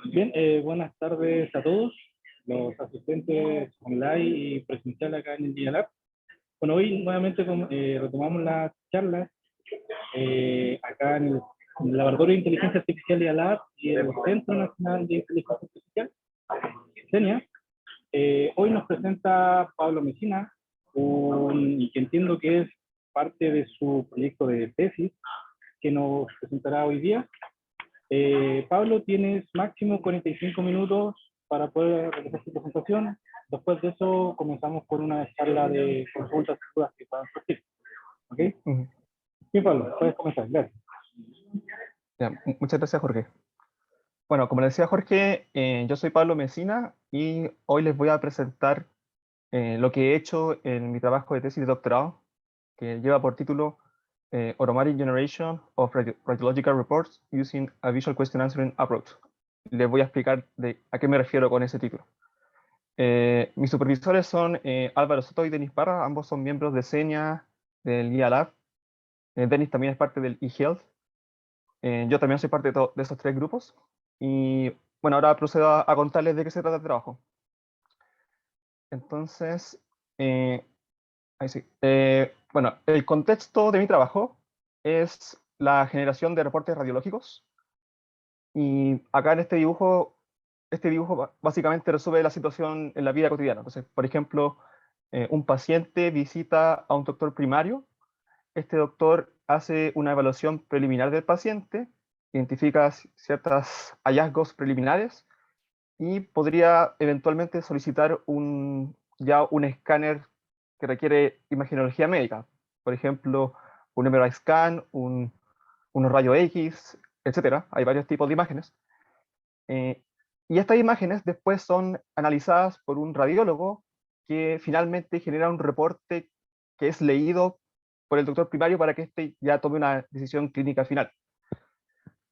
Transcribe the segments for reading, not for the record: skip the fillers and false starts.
Bien, buenas tardes a todos, los asistentes online y presencial acá en el DIALAB. Bueno, hoy nuevamente retomamos las charlas acá en el Laboratorio de Inteligencia Artificial DIALAB y el Centro Nacional de Inteligencia Artificial, CENIA. Hoy nos presenta Pablo Mesina, y que entiendo que es parte de su proyecto de tesis, que nos presentará hoy día. Pablo, tienes máximo 45 minutos para poder realizar tu presentación. Después de eso, comenzamos con una charla de consultas y dudas que puedan surgir. ¿Ok? Bien, Pablo, puedes comenzar. Gracias. Ya, muchas gracias, Jorge. Bueno, como le decía Jorge, yo soy Pablo Mesina y hoy les voy a presentar lo que he hecho en mi trabajo de tesis de doctorado, que lleva por título Automatic Generation of Radiological Reports Using a Visual Question Answering Approach. Les voy a explicar a qué me refiero con ese título. Mis supervisores son Álvaro Soto y Denis Parra, ambos son miembros de CENIA, del IALAB. Denis también es parte del eHealth. Yo también soy parte de esos tres grupos. Y bueno, ahora procedo a contarles de qué se trata el trabajo. Entonces, ahí sí. Bueno, el contexto de mi trabajo es la generación de reportes radiológicos. Y acá en este dibujo básicamente resuelve la situación en la vida cotidiana. Entonces, por ejemplo, un paciente visita a un doctor primario. Este doctor hace una evaluación preliminar del paciente, identifica ciertos hallazgos preliminares y podría eventualmente solicitar un escáner que requiere imagenología médica. Por ejemplo, un MRI scan, unos rayos X, etcétera. Hay varios tipos de imágenes. Y estas imágenes después son analizadas por un radiólogo que finalmente genera un reporte que es leído por el doctor primario para que éste ya tome una decisión clínica final.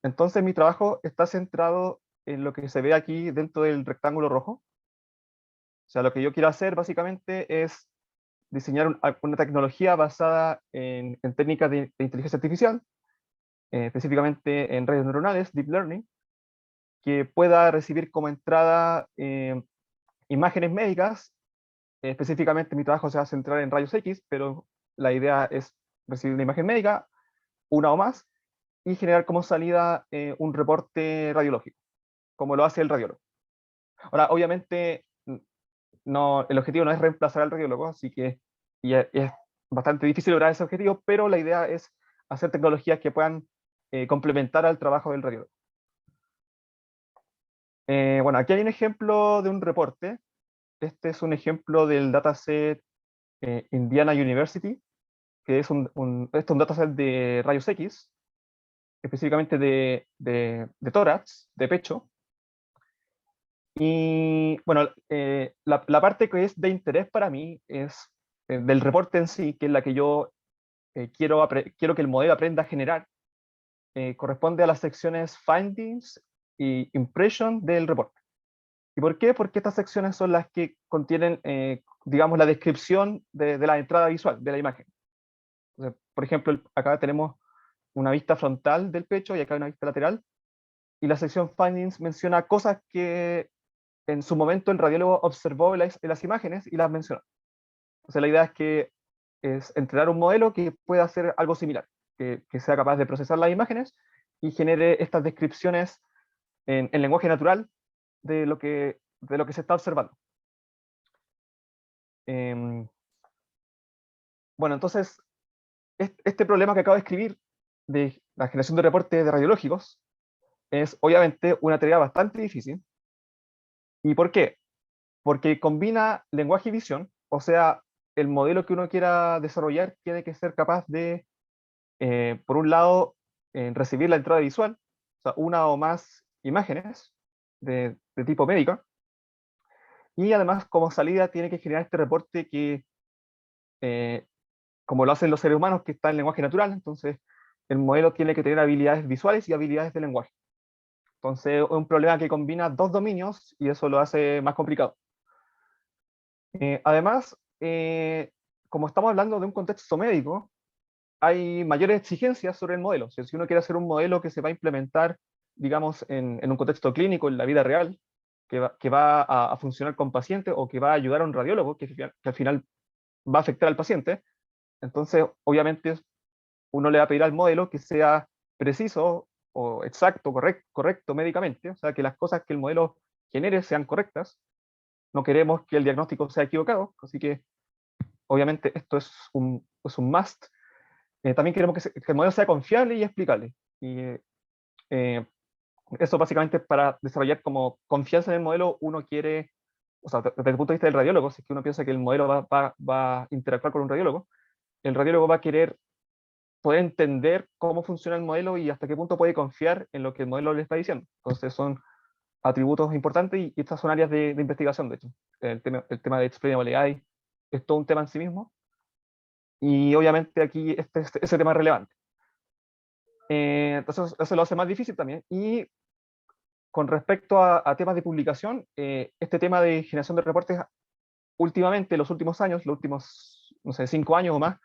Entonces mi trabajo está centrado en lo que se ve aquí dentro del rectángulo rojo. O sea, lo que yo quiero hacer básicamente es diseñar una tecnología basada en técnicas de inteligencia artificial, específicamente en redes neuronales, deep learning, que pueda recibir como entrada imágenes médicas. Específicamente mi trabajo se va a centrar en rayos X, pero la idea es recibir una imagen médica, una o más, y generar como salida un reporte radiológico, como lo hace el radiólogo. Ahora, obviamente, no, el objetivo no es reemplazar al radiólogo, así que es bastante difícil lograr ese objetivo, pero la idea es hacer tecnologías que puedan complementar al trabajo del radiólogo. Bueno, aquí hay un ejemplo de un reporte. Este es un ejemplo del dataset Indiana University, que es un dataset de rayos X, específicamente de tórax, de pecho. Y bueno, la parte que es de interés para mí es del reporte en sí, que es la que yo quiero que el modelo aprenda a generar, corresponde a las secciones Findings y Impression del reporte. ¿Y por qué? Porque estas secciones son las que contienen, digamos, la descripción de la entrada visual de la imagen. Entonces, por ejemplo, acá tenemos una vista frontal del pecho y acá una vista lateral, y la sección Findings menciona cosas que en su momento el radiólogo observó en las imágenes y las mencionó. Entonces la idea es entrenar un modelo que pueda hacer algo similar, que sea capaz de procesar las imágenes y genere estas descripciones en lenguaje natural de lo que se está observando. Bueno, entonces, este problema que acabo de escribir de la generación de reportes de radiológicos es obviamente una tarea bastante difícil. ¿Y por qué? Porque combina lenguaje y visión, o sea, el modelo que uno quiera desarrollar tiene que ser capaz de, por un lado, recibir la entrada visual, o sea, una o más imágenes de tipo médica, y además como salida tiene que generar este reporte que, como lo hacen los seres humanos, que está en lenguaje natural, entonces el modelo tiene que tener habilidades visuales y habilidades de lenguaje. Entonces es un problema que combina dos dominios y eso lo hace más complicado. Además, como estamos hablando de un contexto médico, hay mayores exigencias sobre el modelo. Si uno quiere hacer un modelo que se va a implementar, digamos, en un contexto clínico, en la vida real, que va a funcionar con pacientes o que va a ayudar a un radiólogo, que al final va a afectar al paciente, entonces obviamente uno le va a pedir al modelo que sea preciso o exacto, correcto médicamente, o sea, que las cosas que el modelo genere sean correctas. No queremos que el diagnóstico sea equivocado, así que obviamente esto es un must. También queremos que el modelo sea confiable y explicable. Y eh, eso básicamente para desarrollar como confianza en el modelo, uno quiere, o sea, desde el punto de vista del radiólogo, si es que uno piensa que el modelo va a interactuar con un radiólogo, el radiólogo va a querer poder entender cómo funciona el modelo y hasta qué punto puede confiar en lo que el modelo le está diciendo. Entonces son atributos importantes y estas son áreas de investigación, de hecho. El tema de explainable AI es todo un tema en sí mismo y obviamente aquí ese tema es relevante. Entonces eso lo hace más difícil también. Y con respecto a temas de publicación, este tema de generación de reportes, últimamente, los últimos años, los últimos, no sé, 5 años o más,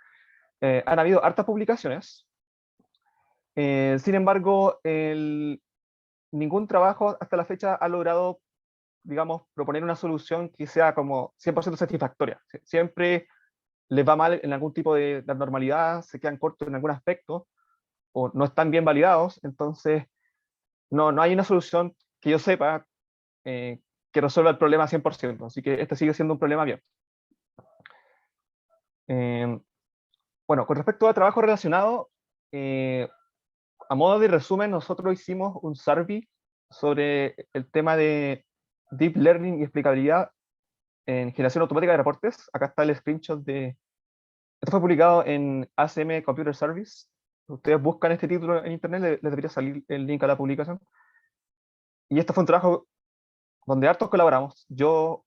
han habido hartas publicaciones. Sin embargo, ningún trabajo hasta la fecha ha logrado, digamos, proponer una solución que sea como 100% satisfactoria. Siempre les va mal en algún tipo de abnormalidad, se quedan cortos en algún aspecto, o no están bien validados, entonces no hay una solución que yo sepa que resuelva el problema 100%, así que este sigue siendo un problema abierto. Bueno, con respecto a trabajo relacionado, a modo de resumen, nosotros hicimos un survey sobre el tema de Deep Learning y explicabilidad en generación automática de reportes. Acá está el screenshot de... Esto fue publicado en ACM Computer Service. Ustedes buscan este título en internet, les debería salir el link a la publicación. Y este fue un trabajo donde hartos colaboramos. Yo,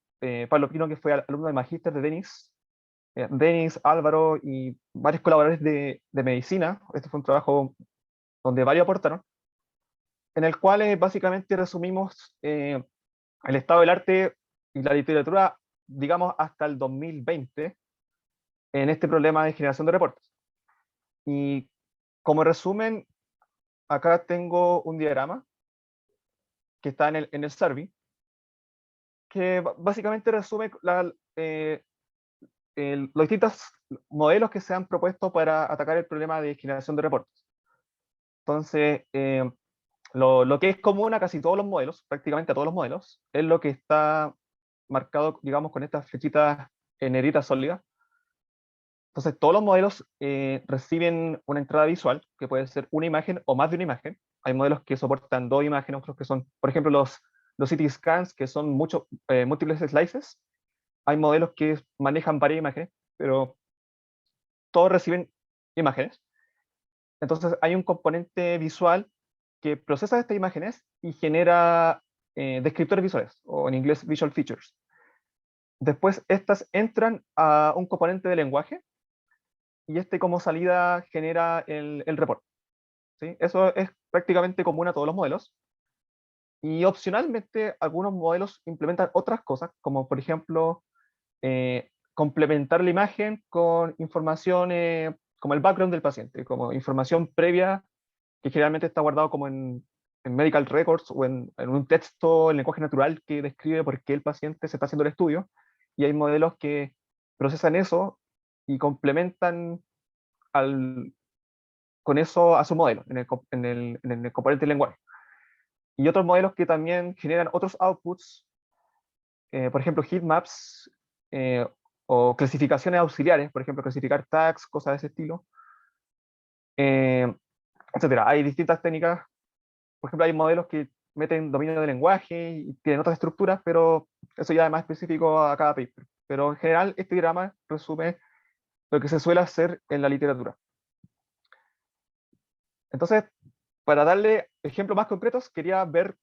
Pablo Pino, que fue alumno de magíster de Denis, Álvaro y varios colaboradores de medicina. Este fue un trabajo donde varios aportaron, en el cual básicamente resumimos el estado del arte y la literatura, digamos, hasta el 2020, en este problema de generación de reportes. Y como resumen, acá tengo un diagrama que está en el survey, que básicamente resume los distintos modelos que se han propuesto para atacar el problema de generación de reportes. Entonces, lo que es común a casi todos los modelos, prácticamente a todos los modelos, es lo que está marcado, digamos, con estas flechitas en negrita sólida. Entonces, todos los modelos reciben una entrada visual, que puede ser una imagen o más de una imagen. Hay modelos que soportan 2 imágenes, otros que son, por ejemplo, los CT scans, que son múltiples slices. Hay modelos que manejan varias imágenes, pero todos reciben imágenes. Entonces, hay un componente visual que procesa estas imágenes y genera descriptores visuales, o en inglés visual features. Después, estas entran a un componente de lenguaje y como salida genera el reporte. ¿Sí? Eso es prácticamente común a todos los modelos. Y opcionalmente, algunos modelos implementan otras cosas, como por ejemplo, complementar la imagen con información como el background del paciente, como información previa que generalmente está guardado como en medical records o en un texto en lenguaje natural que describe por qué el paciente se está haciendo el estudio. Y hay modelos que procesan eso y complementan con eso a su modelo en el componente del lenguaje. Y otros modelos que también generan otros outputs, por ejemplo, heatmaps o clasificaciones auxiliares, por ejemplo, clasificar tags, cosas de ese estilo, etcétera. Hay distintas técnicas. Por ejemplo, hay modelos que meten dominio del lenguaje y tienen otras estructuras, pero eso ya es más específico a cada paper. Pero en general, este diagrama resume lo que se suele hacer en la literatura. Entonces, para darle ejemplos más concretos, quería ver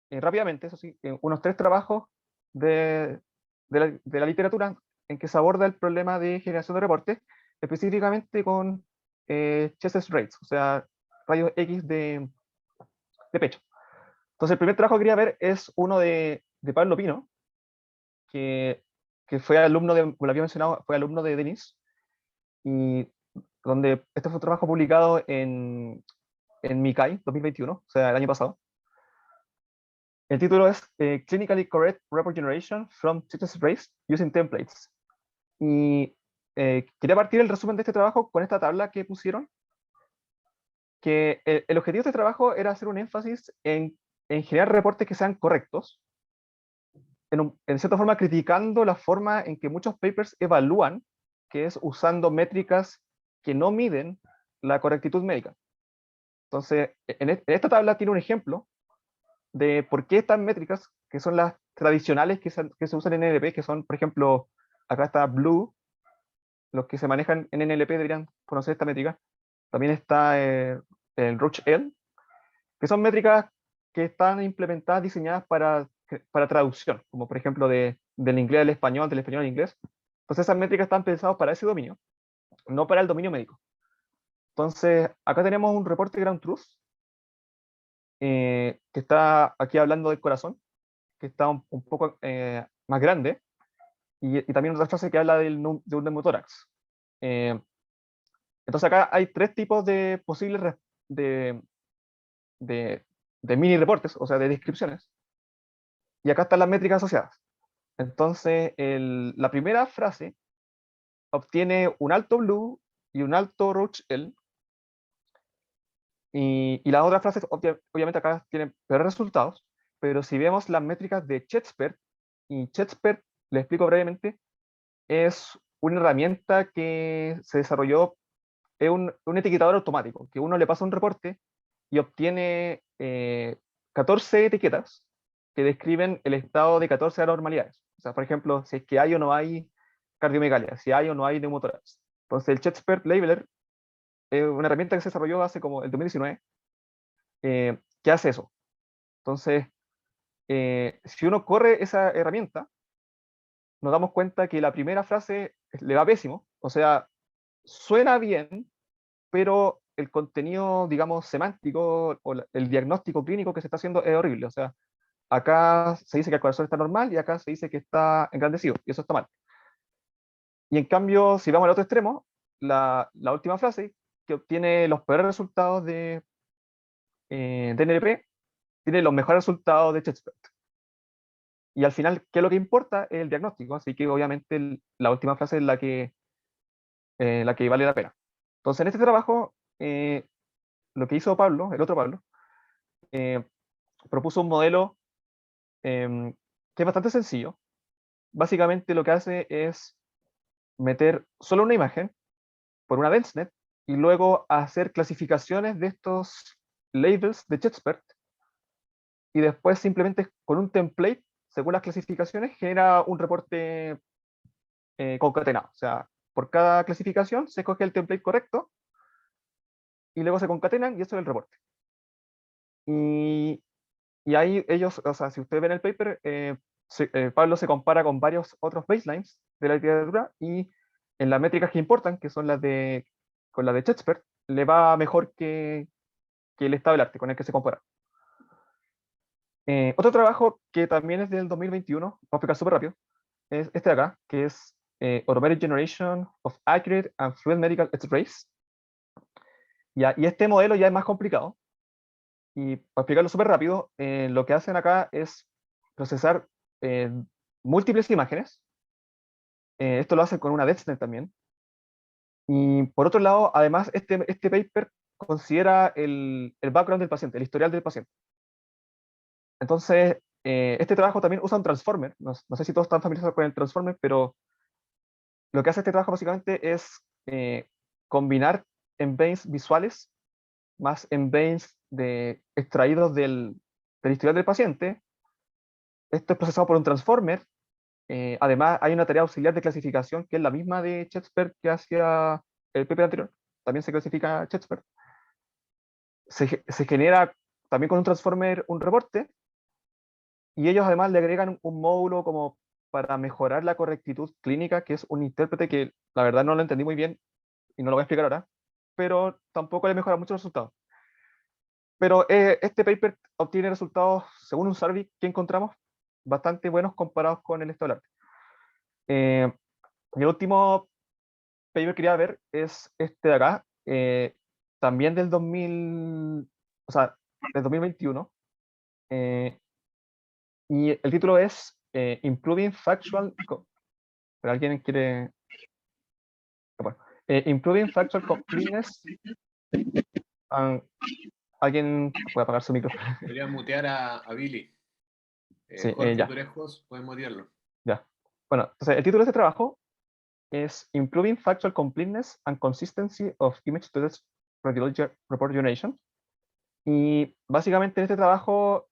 rápidamente, eso sí, unos 3 trabajos de la literatura en que se aborda el problema de generación de reportes, específicamente con chest rates, o sea, rayos X de pecho. Entonces, el primer trabajo que quería ver es uno de Pablo Pino, que fue alumno como lo había mencionado, fue alumno de Denis, y donde este fue un trabajo publicado en MICAI 2021, o sea, el año pasado. El título es Clinically Correct Report Generation from Text Arrays Using Templates. Y quería partir el resumen de este trabajo con esta tabla que pusieron, que el objetivo de este trabajo era hacer un énfasis en generar reportes que sean correctos, en cierta forma criticando la forma en que muchos papers evalúan, que es usando métricas que no miden la correctitud médica. Entonces, en esta tabla tiene un ejemplo de por qué estas métricas, que son las tradicionales que se usan en NLP, que son, por ejemplo, acá está Blue, los que se manejan en NLP deberían conocer esta métrica. También está el Roche-L, que son métricas que están implementadas, diseñadas para traducción, como por ejemplo del inglés al español, del español al inglés. Entonces esas métricas están pensadas para ese dominio, no para el dominio médico. Entonces, acá tenemos un reporte Ground Truth, que está aquí hablando del corazón, que está un poco más grande, y también otra frase que habla de un neumotórax. Entonces acá hay tres tipos de posibles de, de, de mini reportes, o sea, de descripciones, y acá están las métricas asociadas. Entonces, la primera frase obtiene un alto Blue y un alto Roche-L, y las otras frases obviamente acá tienen peores resultados, pero si vemos las métricas de Chetspert, y Chetspert, le explico brevemente, es una herramienta que se desarrolló, es un etiquetador automático, que uno le pasa un reporte y obtiene 14 etiquetas que describen el estado de 14 anormalidades. O sea, por ejemplo, si es que hay o no hay cardiomegalia, si hay o no hay neumotórax. Entonces, el Chetspert Labeler es una herramienta que se desarrolló hace como el 2019, que hace eso. Entonces, si uno corre esa herramienta, nos damos cuenta que la primera frase le va pésimo, o sea, suena bien, pero el contenido, digamos, semántico o el diagnóstico clínico que se está haciendo es horrible. O sea, acá se dice que el corazón está normal y acá se dice que está engrandecido, y eso está mal. Y en cambio, si vamos al otro extremo, la última frase, que obtiene los peores resultados de NLP, tiene los mejores resultados de Chestnut. Y al final, ¿qué es lo que importa? Es el diagnóstico, así que obviamente la última frase es la que vale la pena. Entonces, en este trabajo, lo que hizo Pablo, el otro Pablo, eh, propuso un modelo que es bastante sencillo. Básicamente lo que hace es meter solo una imagen por una DenseNet y luego hacer clasificaciones de estos labels de Chetspert, y después simplemente con un template, según las clasificaciones, genera un reporte concatenado. O sea, por cada clasificación se escoge el template correcto y luego se concatenan y eso es el reporte. Y, y ahí ellos, o sea, si ustedes ven el paper, Pablo se compara con varios otros baselines de la literatura, y en las métricas que importan, que son con la de Chetspert, le va mejor que el estado del arte con el que se compara. Otro trabajo que también es del 2021, vamos a explicar súper rápido, es este de acá, que es Automated Generation of Accurate and Fluent Medical X-Rays. Y este modelo ya es más complicado, y para explicarlo súper rápido, lo que hacen acá es procesar eh, múltiples imágenes. Esto lo hacen con una DenseNet también. Y por otro lado, además, este paper considera el background del paciente, el historial del paciente. Entonces, este trabajo también usa un transformer. No sé si todos están familiarizados con el transformer, pero lo que hace este trabajo básicamente es combinar embeddings visuales más embeddings extraídos del historial del paciente. Esto es procesado por un transformer. Además, hay una tarea auxiliar de clasificación que es la misma de Chetspert que hacía el paper anterior. También se clasifica Chetspert. Se genera también con un transformer un reporte, y ellos además le agregan un módulo como para mejorar la correctitud clínica, que es un intérprete que la verdad no lo entendí muy bien y no lo voy a explicar ahora, pero tampoco le mejora mucho los resultados. Pero este paper obtiene resultados, según un survey que encontramos, bastante buenos comparados con el estado del arte. Y el último paper quería ver es este de acá, también del 2000, o sea, del 2021, eh, y el título es Improving Factual, pero alguien quiere, bueno, Improving Factual Completeness, and- alguien puede apagar su micro. Podrías mutear a Billy. Sí, Jorge, tú ya, eres host, puedes mutearlo. ya. Bueno, entonces el título de este trabajo es Improving Factual Completeness and Consistency of Image to Text Radiology Report Generation. Y básicamente en este trabajo,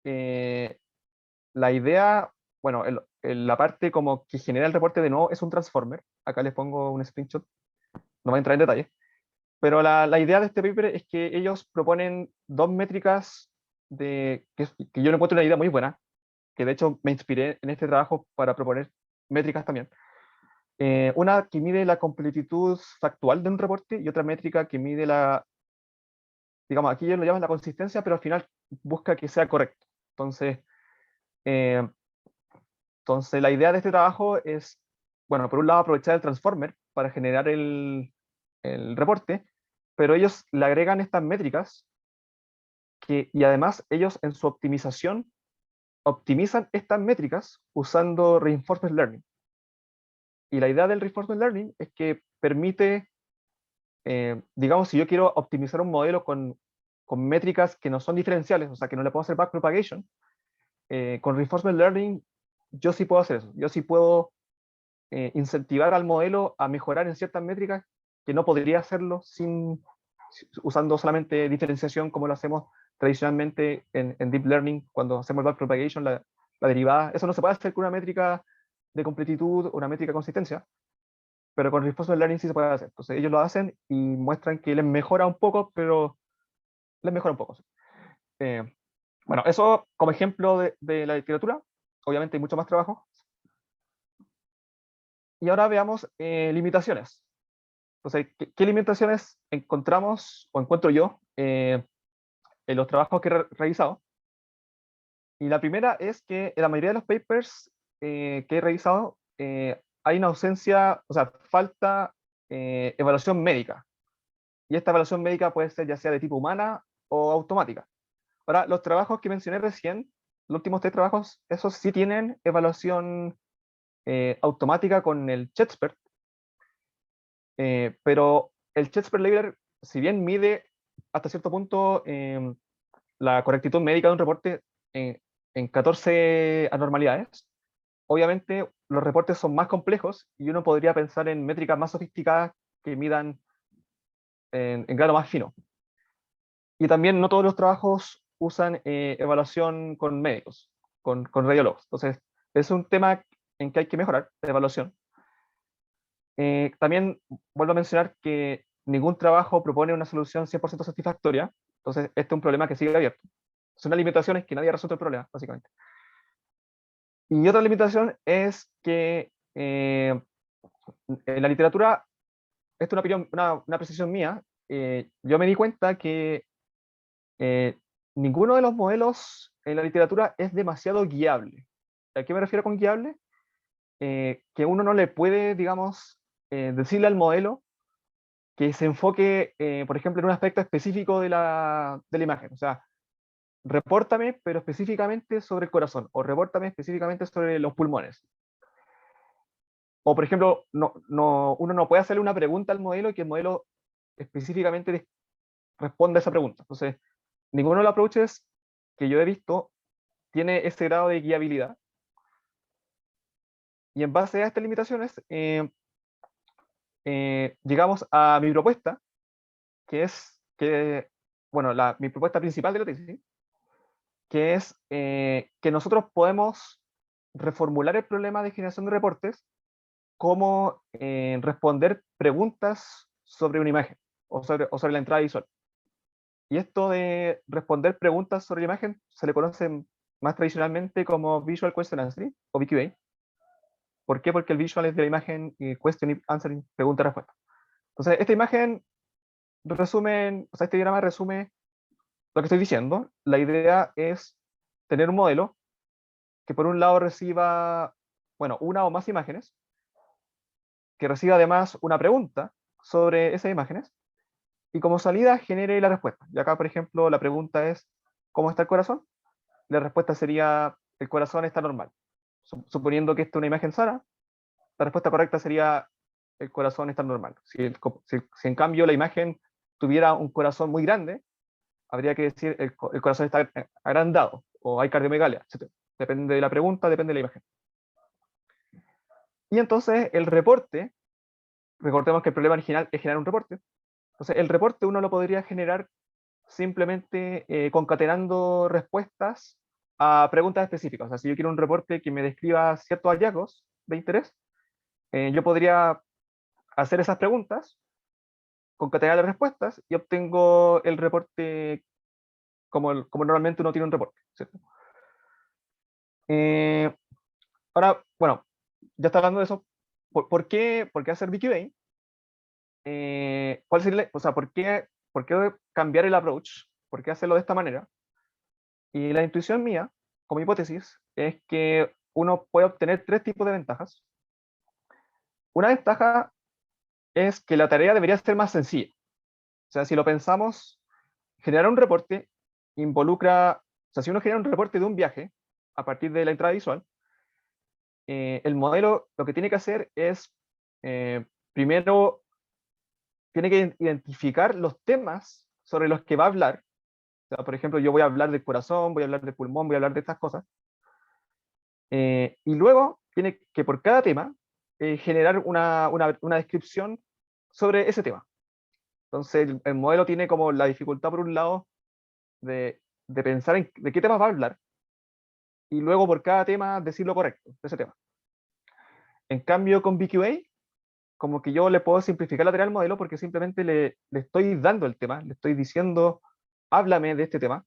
la idea, bueno, la parte como que genera el reporte de nuevo es un transformer. Acá les pongo un screenshot, no voy a entrar en detalle. Pero la idea de este paper es que ellos proponen dos métricas que yo le encuentro una idea muy buena, que de hecho me inspiré en este trabajo para proponer métricas también. Una que mide la completitud factual de un reporte y otra métrica que mide digamos, aquí ellos lo llaman la consistencia, pero al final busca que sea correcto. Entonces, eh, la idea de este trabajo es, bueno, por un lado aprovechar el transformer para generar el reporte, pero ellos le agregan estas métricas y además ellos en su optimización optimizan estas métricas usando reinforcement learning. Y la idea del reinforcement learning es que permite, digamos, si yo quiero optimizar un modelo con métricas que no son diferenciales, o sea, que no le puedo hacer backpropagation, con reinforcement learning yo sí puedo hacer eso. Yo sí puedo incentivar al modelo a mejorar en ciertas métricas que no podría hacerlo usando solamente diferenciación como lo hacemos tradicionalmente en Deep Learning cuando hacemos backpropagation, la derivada. Eso no se puede hacer con una métrica de completitud, una métrica de consistencia, pero con Reinforcement Learning sí se puede hacer. Entonces ellos lo hacen y muestran que les mejora un poco, pero les mejora un poco. Sí. Eh, bueno, eso como ejemplo de la literatura. Obviamente hay mucho más trabajo. Y ahora veamos limitaciones. Entonces, ¿qué limitaciones encontramos o encuentro yo en los trabajos que he revisado? Y la primera es que en la mayoría de los papers que he revisado hay una ausencia, o sea, falta evaluación médica. Y esta evaluación médica puede ser ya sea de tipo humana o automática. Ahora, los trabajos que mencioné recién, los últimos tres trabajos, esos sí tienen evaluación automática con el Chexpert, pero el Chexpert Labeler, si bien mide hasta cierto punto la correctitud médica de un reporte en 14 anormalidades, obviamente los reportes son más complejos y uno podría pensar en métricas más sofisticadas que midan en grado más fino. Y también no todos los trabajos usan evaluación con médicos, con radiólogos. Entonces, es un tema en que hay que mejorar la evaluación. También vuelvo a mencionar que ningún trabajo propone una solución 100% satisfactoria. Entonces, este es un problema que sigue abierto. Son las limitaciones que nadie ha resuelto el problema, básicamente. Y otra limitación es que en la literatura, esto es una apreciación mía, yo me di cuenta que eh, ninguno de los modelos en la literatura es demasiado guiable. ¿A qué me refiero con guiable? Que uno no le puede, digamos, decirle al modelo que se enfoque, por ejemplo, en un aspecto específico de la imagen. O sea, repórtame, pero específicamente sobre el corazón, o repórtame específicamente sobre los pulmones. O, por ejemplo, uno no puede hacerle una pregunta al modelo y que el modelo específicamente responda a esa pregunta. Entonces, ninguno de los approaches que yo he visto tiene ese grado de guiabilidad. Y en base a estas limitaciones, llegamos a mi propuesta, que es bueno, mi propuesta principal de la tesis, que es que nosotros podemos reformular el problema de generación de reportes como responder preguntas sobre una imagen o sobre la entrada visual. Y esto de responder preguntas sobre la imagen se le conoce más tradicionalmente como Visual Question Answering o VQA. ¿Por qué? Porque el visual es de la imagen y question answering, pregunta-respuesta. Entonces, esta imagen resume, o sea, este diagrama resume lo que estoy diciendo. La idea es tener un modelo que por un lado reciba, bueno, una o más imágenes, que reciba además una pregunta sobre esas imágenes y como salida genere la respuesta. Y acá, por ejemplo, la pregunta es, ¿cómo está el corazón? La respuesta sería, el corazón está normal. Suponiendo que esta es una imagen sana, la respuesta correcta sería, el corazón está normal. Si en cambio la imagen tuviera un corazón muy grande, habría que decir, el corazón está agrandado, o hay cardiomegalia, etc. Depende de la pregunta, depende de la imagen. Y entonces el reporte, recordemos que el problema original es generar un reporte. Entonces el reporte uno lo podría generar simplemente concatenando respuestas a preguntas específicas. O sea, si yo quiero un reporte que me describa ciertos hallazgos de interés, yo podría hacer esas preguntas, concatenar las respuestas y obtengo el reporte como normalmente uno tiene un reporte, ¿cierto? Eh, Ahora, bueno, ya está hablando de eso. ¿Por qué hacer BQA? ¿Cuál sería, o sea, por qué cambiar el approach? ¿Por qué hacerlo de esta manera? Y la intuición mía, como hipótesis, es que uno puede obtener tres tipos de ventajas. Una ventaja es que la tarea debería ser más sencilla. O sea, si lo pensamos, generar un reporte involucra, o sea, si uno genera un reporte de un viaje a partir de la entrada visual, el modelo lo que tiene que hacer es, primero, tiene que identificar los temas sobre los que va a hablar. O sea, por ejemplo, yo voy a hablar del corazón, voy a hablar del pulmón, voy a hablar de estas cosas. Y luego tiene que por cada tema generar una descripción sobre ese tema. Entonces el modelo tiene como la dificultad por un lado de pensar en de qué temas va a hablar y luego por cada tema decir lo correcto de ese tema. En cambio con BQA, como que yo le puedo simplificar la tarea al modelo porque simplemente le estoy dando el tema, le estoy diciendo, háblame de este tema.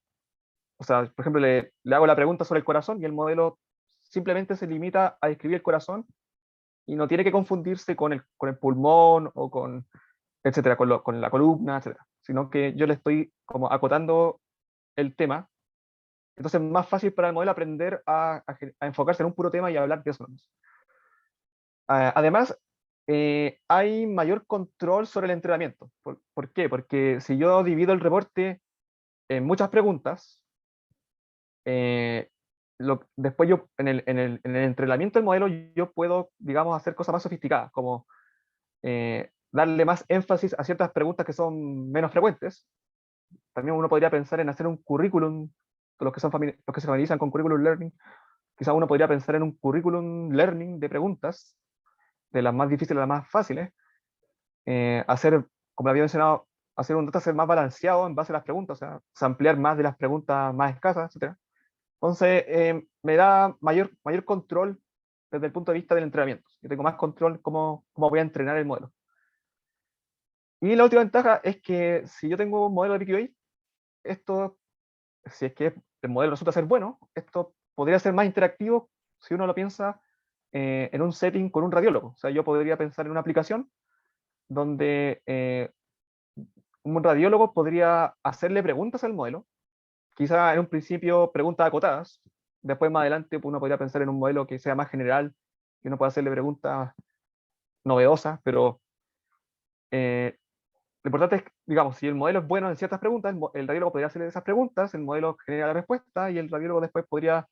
O sea, por ejemplo, le hago la pregunta sobre el corazón y el modelo simplemente se limita a describir el corazón y no tiene que confundirse con el pulmón o con, etcétera, con la columna, etcétera, sino que yo le estoy como acotando el tema. Entonces es más fácil para el modelo aprender a enfocarse en un puro tema y a hablar de eso. Además, hay mayor control sobre el entrenamiento. ¿Por qué? Porque si yo divido el reporte en muchas preguntas, eh, después yo en el entrenamiento del modelo yo puedo, digamos, hacer cosas más sofisticadas, como darle más énfasis a ciertas preguntas que son menos frecuentes. También uno podría pensar en hacer un currículum, los que se familiarizan con curriculum learning, quizás uno podría pensar en un curriculum learning de preguntas, de las más difíciles a las más fáciles, hacer, como había mencionado, hacer un dataset más balanceado en base a las preguntas, o sea, ampliar más de las preguntas más escasas, etc. Entonces, me da mayor control desde el punto de vista del entrenamiento. Yo tengo más control cómo voy a entrenar el modelo. Y la última ventaja es que si yo tengo un modelo de PQA, esto, si es que el modelo resulta ser bueno, esto podría ser más interactivo si uno lo piensa en un setting con un radiólogo. O sea, yo podría pensar en una aplicación donde un radiólogo podría hacerle preguntas al modelo, quizá en un principio preguntas acotadas, después más adelante uno podría pensar en un modelo que sea más general, que uno pueda hacerle preguntas novedosas, pero lo importante es, digamos, si el modelo es bueno en ciertas preguntas, el radiólogo podría hacerle esas preguntas, el modelo genera la respuesta y el radiólogo después podría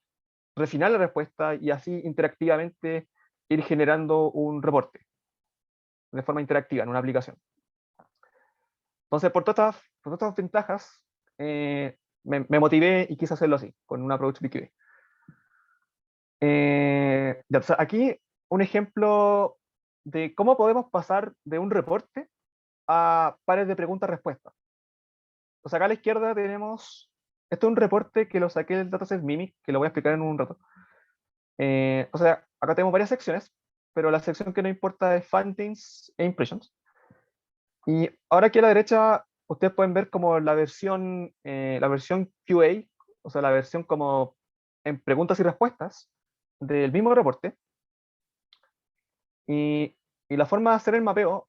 refinar la respuesta y así interactivamente ir generando un reporte de forma interactiva en una aplicación. Entonces, por todas estas ventajas, me motivé y quise hacerlo así, con un approach BQA. O sea, aquí un ejemplo de cómo podemos pasar de un reporte a pares de preguntas-respuestas. O sea, acá a la izquierda tenemos, esto es un reporte que lo saqué del dataset Mimic, que lo voy a explicar en un rato. O sea, acá tenemos varias secciones, pero la sección que no importa es Findings e Impressions. Y ahora aquí a la derecha, ustedes pueden ver como la versión QA, o sea, la versión como en preguntas y respuestas del mismo reporte. Y la forma de hacer el mapeo,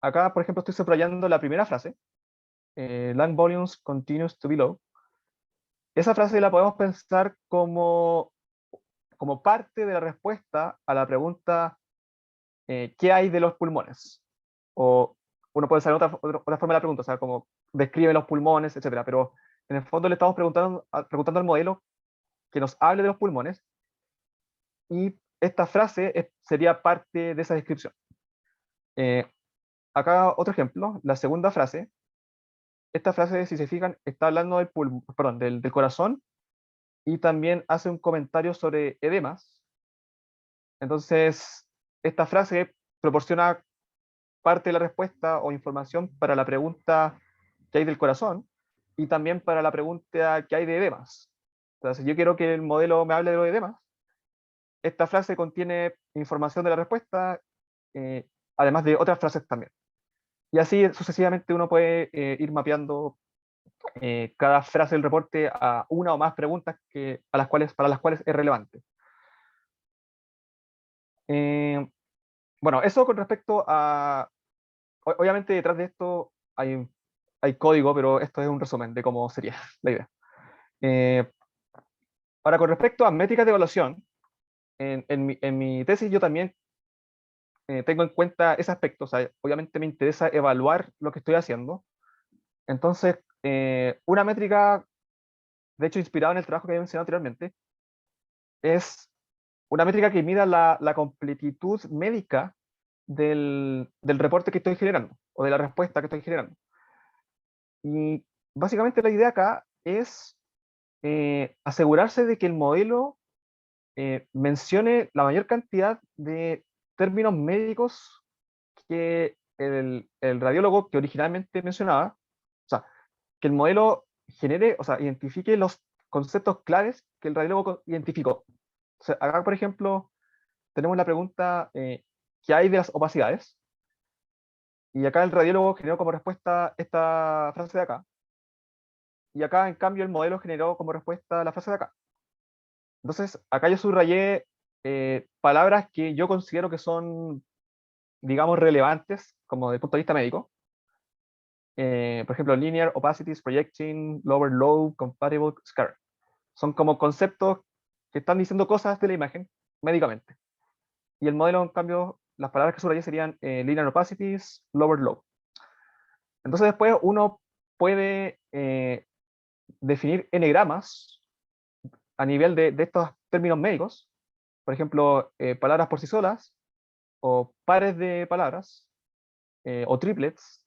acá, por ejemplo, estoy subrayando la primera frase, Lung volumes continues to be low. Esa frase la podemos pensar como parte de la respuesta a la pregunta ¿qué hay de los pulmones? O uno puede saber otra forma de la pregunta, o sea, como describe los pulmones, etcétera. Pero en el fondo le estamos preguntando al modelo que nos hable de los pulmones, y esta frase sería parte de esa descripción. Eh, Acá otro ejemplo, la segunda frase. Esta frase, si se fijan, está hablando del corazón, y también hace un comentario sobre edemas. Entonces, esta frase proporciona parte de la respuesta o información para la pregunta que hay del corazón, y también para la pregunta que hay de edemas. Entonces, si yo quiero que el modelo me hable de los edemas, esta frase contiene información de la respuesta, eh, además de otras frases también. Y así sucesivamente uno puede ir mapeando cada frase del reporte a una o más preguntas para las cuales es relevante. Bueno, eso con respecto a... Obviamente detrás de esto hay código, pero esto es un resumen de cómo sería la idea. Eh, Ahora, con respecto a métricas de evaluación, en mi tesis yo también tengo en cuenta ese aspecto. O sea, obviamente me interesa evaluar lo que estoy haciendo. Entonces, una métrica, de hecho inspirada en el trabajo que había mencionado anteriormente, es una métrica que mida la completitud médica del reporte que estoy generando, o de la respuesta que estoy generando. Y básicamente la idea acá es asegurarse de que el modelo mencione la mayor cantidad de términos médicos que el radiólogo que originalmente mencionaba. O sea, que el modelo genere, o sea, identifique los conceptos claves que el radiólogo identificó. O sea, acá, por ejemplo, tenemos la pregunta, ¿qué hay de las opacidades? Y acá el radiólogo generó como respuesta esta frase de acá. Y acá, en cambio, el modelo generó como respuesta la frase de acá. Entonces, acá yo subrayé palabras que yo considero que son, digamos, relevantes, como desde el punto de vista médico. Por ejemplo, linear, opacities, projecting, lower, low, compatible, scar. Son como conceptos que están diciendo cosas de la imagen médicamente. Y el modelo, en cambio, las palabras que subrayé serían linear opacities, lower, low. Entonces después uno puede definir n-gramas a nivel de estos términos médicos. Por ejemplo, palabras por sí solas, o pares de palabras, o triplets.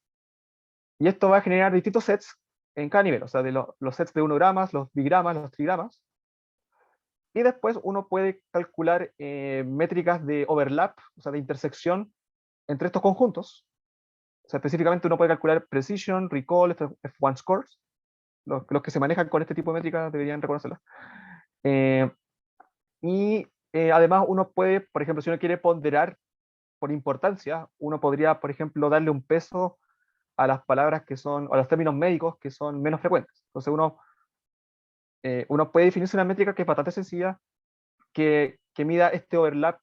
Y esto va a generar distintos sets en cada nivel, o sea, de los sets de 1 gramas, los bigramas, los trigramas. Y después uno puede calcular métricas de overlap, o sea, de intersección entre estos conjuntos. O sea, específicamente uno puede calcular precision, recall, F1 scores. Los que se manejan con este tipo de métricas deberían reconocerlas. Eh, Además uno puede, por ejemplo, si uno quiere ponderar por importancia, uno podría, por ejemplo, darle un peso a las palabras que son, o a los términos médicos que son menos frecuentes. Entonces uno puede definirse una métrica que es bastante sencilla, que mida este overlap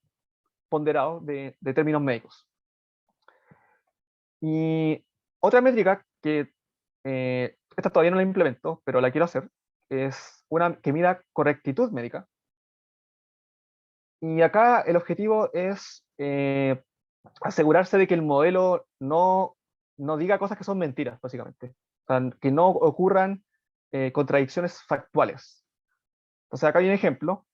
ponderado de términos médicos. Y otra métrica que esta todavía no la implemento, pero la quiero hacer, es una que mida correctitud médica. Y acá el objetivo es asegurarse de que el modelo no diga cosas que son mentiras, básicamente. O sea, que no ocurran contradicciones factuales. Entonces acá hay un ejemplo.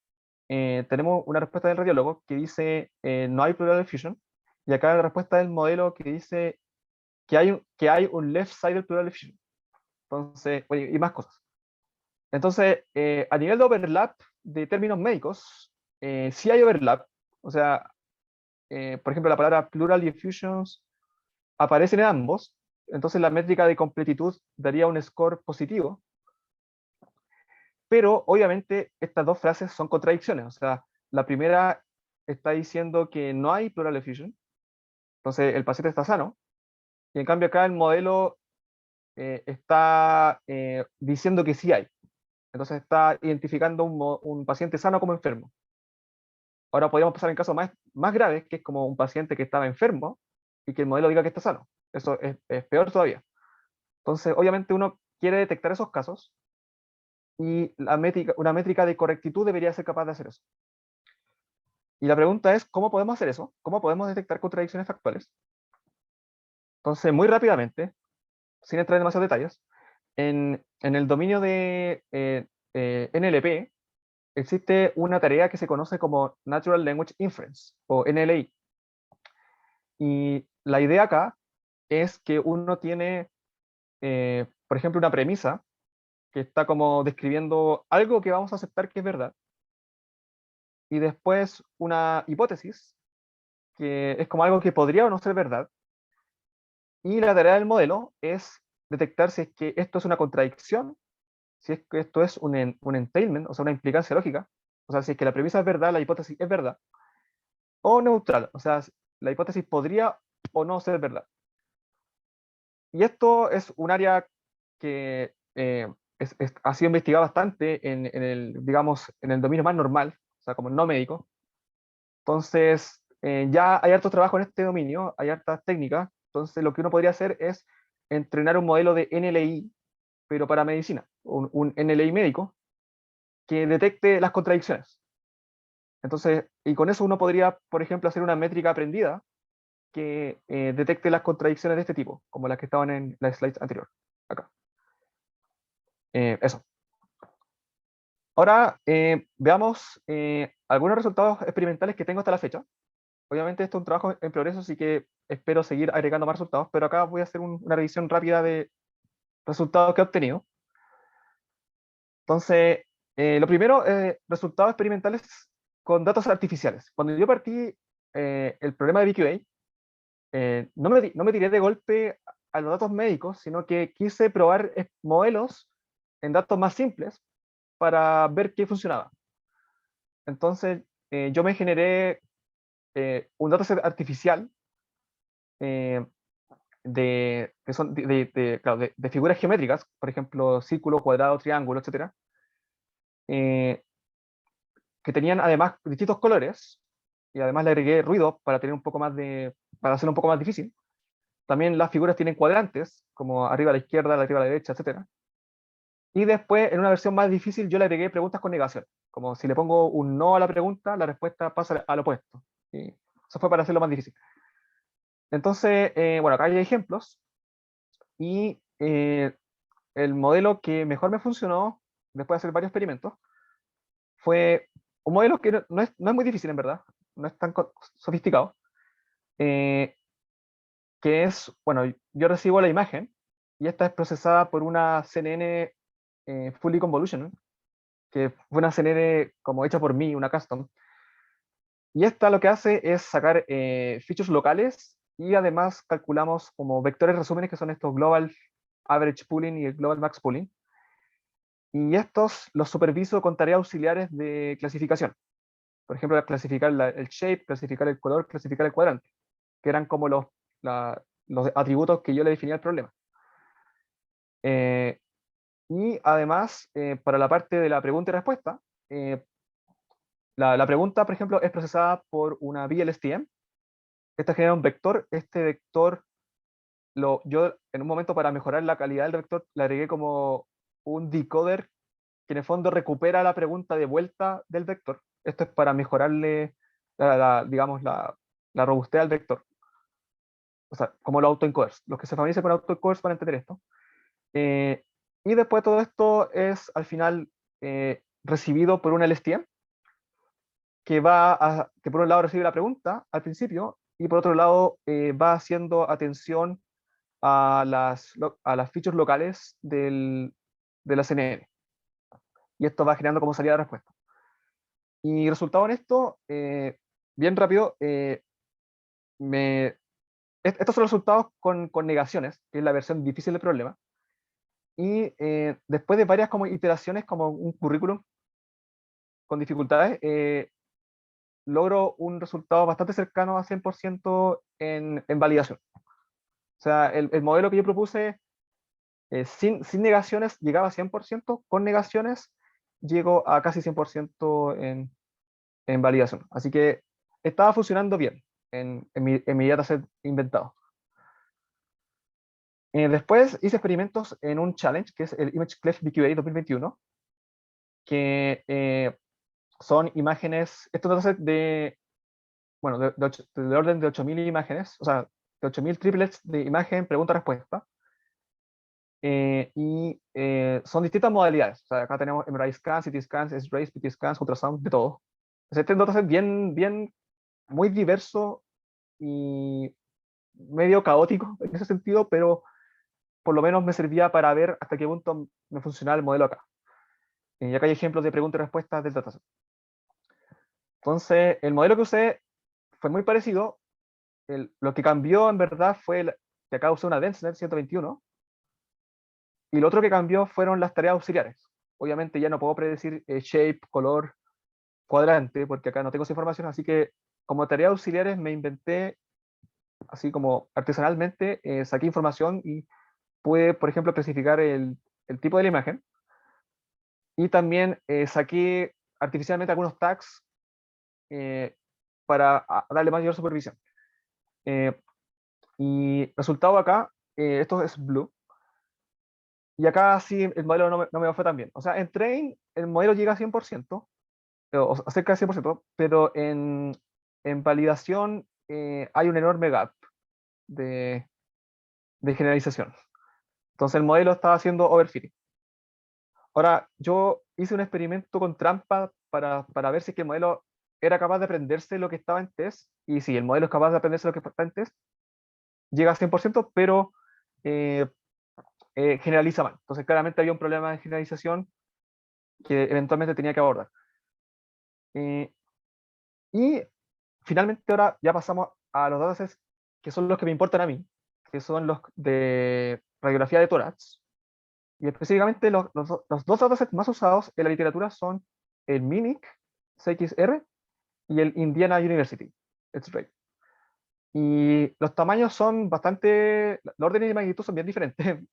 Tenemos una respuesta del radiólogo que dice no hay pleural effusion, y acá la respuesta del modelo que dice que hay un left-sided pleural effusion. Entonces, oye, y más cosas. Entonces, a nivel de overlap de términos médicos, sí hay overlap. O sea, por ejemplo, la palabra pleural effusions aparecen en ambos. Entonces, la métrica de completitud daría un score positivo. Pero, obviamente, estas dos frases son contradicciones. O sea, la primera está diciendo que no hay pleural effusion. Entonces, el paciente está sano. Y en cambio, acá el modelo está diciendo que sí hay. Entonces está identificando un paciente sano como enfermo. Ahora podríamos pasar en casos más graves, que es como un paciente que estaba enfermo y que el modelo diga que está sano. Eso es peor todavía. Entonces, obviamente uno quiere detectar esos casos, y una métrica de correctitud debería ser capaz de hacer eso. Y la pregunta es, ¿cómo podemos hacer eso? ¿Cómo podemos detectar contradicciones factuales? Entonces, muy rápidamente, sin entrar en demasiados detalles, en el dominio de NLP existe una tarea que se conoce como Natural Language Inference, o NLI. Y la idea acá es que uno tiene, por ejemplo, una premisa que está como describiendo algo que vamos a aceptar que es verdad, y después una hipótesis, que es como algo que podría o no ser verdad, y la tarea del modelo es detectar si es que esto es una contradicción, si es que esto es un entailment, o sea, una implicancia lógica, o sea, si es que la premisa es verdad, la hipótesis es verdad, o neutral, o sea, la hipótesis podría o no ser verdad. Y esto es un área que ha sido investigada bastante en el, digamos, en el dominio más normal, o sea, como no médico. Entonces, ya hay harto trabajo en este dominio, hay hartas técnicas. Entonces, lo que uno podría hacer es entrenar un modelo de NLI, pero para medicina, un NLI médico, que detecte las contradicciones. Entonces, y con eso uno podría, por ejemplo, hacer una métrica aprendida que detecte las contradicciones de este tipo, como las que estaban en la slide anterior, acá. Eso. Ahora veamos algunos resultados experimentales que tengo hasta la fecha. Obviamente esto es un trabajo en progreso, así que espero seguir agregando más resultados, pero acá voy a hacer una revisión rápida de resultados que he obtenido. Entonces, lo primero, resultados experimentales con datos artificiales. Cuando yo partí el problema de BQA, no me tiré de golpe a los datos médicos, sino que quise probar modelos en datos más simples para ver qué funcionaba. Entonces, yo me generé un dataset artificial eh, que son claro, de figuras geométricas, por ejemplo, círculo, cuadrado, triángulo, etcétera, eh, que tenían además distintos colores, y además le agregué ruido para tener un poco más para hacerlo un poco más difícil. También las figuras tienen cuadrantes, como arriba a la izquierda, arriba a la derecha, etcétera. Y después, en una versión más difícil, yo le agregué preguntas con negación. Como si le pongo un no a la pregunta, la respuesta pasa al opuesto. Y eso fue para hacerlo más difícil. Entonces, bueno, acá hay ejemplos. Y el modelo que mejor me funcionó, después de hacer varios experimentos, fue un modelo que no es muy difícil en verdad, no es tan sofisticado, eh, que es, bueno, yo recibo la imagen y esta es procesada por una CNN Fully Convolution, que fue una CNN como hecha por mí, una custom. Y esta lo que hace es sacar features locales y además calculamos como vectores resúmenes que son estos Global Average Pooling y el Global Max Pooling. Y estos los superviso con tareas auxiliares de clasificación. Por ejemplo, clasificar el shape, clasificar el color, clasificar el cuadrante, que eran como los atributos que yo le definía al problema. Y además, para la parte de la pregunta y respuesta, la pregunta, por ejemplo, es procesada por una VLSTM. Esta genera un vector. Este vector, yo en un momento para mejorar la calidad del vector, le agregué como un decoder que en el fondo recupera la pregunta de vuelta del vector. Esto es para mejorarle, digamos, la robustez al vector. O sea, como los autoencoders. Los que se familiarizan con autoencoders van a entender esto. Eh, y después todo esto es al final recibido por un LSTM que por un lado recibe la pregunta al principio y por otro lado va haciendo atención a las features locales de la CNN. Y esto va generando como salida de respuesta. Y resultado en esto, bien rápido, estos son los resultados con negaciones, que es la versión difícil del problema. Y después de varias como iteraciones, como un currículum con dificultades, logro un resultado bastante cercano a 100% en validación. O sea, el modelo que yo propuse sin negaciones llegaba a 100%, con negaciones llego a casi 100% en validación. Así que estaba funcionando bien en mi dataset inventado. Después hice experimentos en un challenge, que es el ImageClef BQA 2021, que son imágenes, estos dataset bueno, del orden de 8.000 imágenes, o sea, de 8.000 triplets de imagen, pregunta-respuesta. Son distintas modalidades. O sea, acá tenemos MRI scans, CT scans, S-rays, PT scans, ultrasound, de todo. Este es un dataset bien, muy diverso y medio caótico en ese sentido, pero por lo menos me servía para ver hasta qué punto me funcionaba el modelo acá. Y acá hay ejemplos de preguntas y respuestas del dataset. Entonces, el modelo que usé fue muy parecido. Lo que cambió en verdad fue que acá usé una DenseNet 121, y lo otro que cambió fueron las tareas auxiliares. Obviamente ya no puedo predecir shape, color, cuadrante, porque acá no tengo esa información, así que como tareas auxiliares me inventé, así como artesanalmente, saqué información y pude, por ejemplo, especificar el tipo de la imagen, y también saqué artificialmente algunos tags eh, para darle mayor supervisión. Eh, y resultado acá, esto es Blue, y acá sí el modelo no me fue tan bien. O sea, en Train el modelo llega a 100%, o cerca de 100%, pero en validación hay un enorme gap de, de generalización. Entonces el modelo estaba haciendo overfitting. Ahora, yo hice un experimento con trampa para ver si es que el modelo era capaz de aprenderse lo que estaba en test, y si el modelo es capaz de aprenderse lo que está en test, llega a 100%, pero eh, generaliza mal. Entonces claramente había un problema de generalización que eventualmente tenía que abordar. Eh, y finalmente ahora ya pasamos a los datasets que son los que me importan a mí, que son los de radiografía de tórax. Y específicamente los dos datasets más usados en la literatura son el MIMIC CXR y el Indiana University X-ray. Y los tamaños son bastante, los órdenes de magnitud son bien diferentes.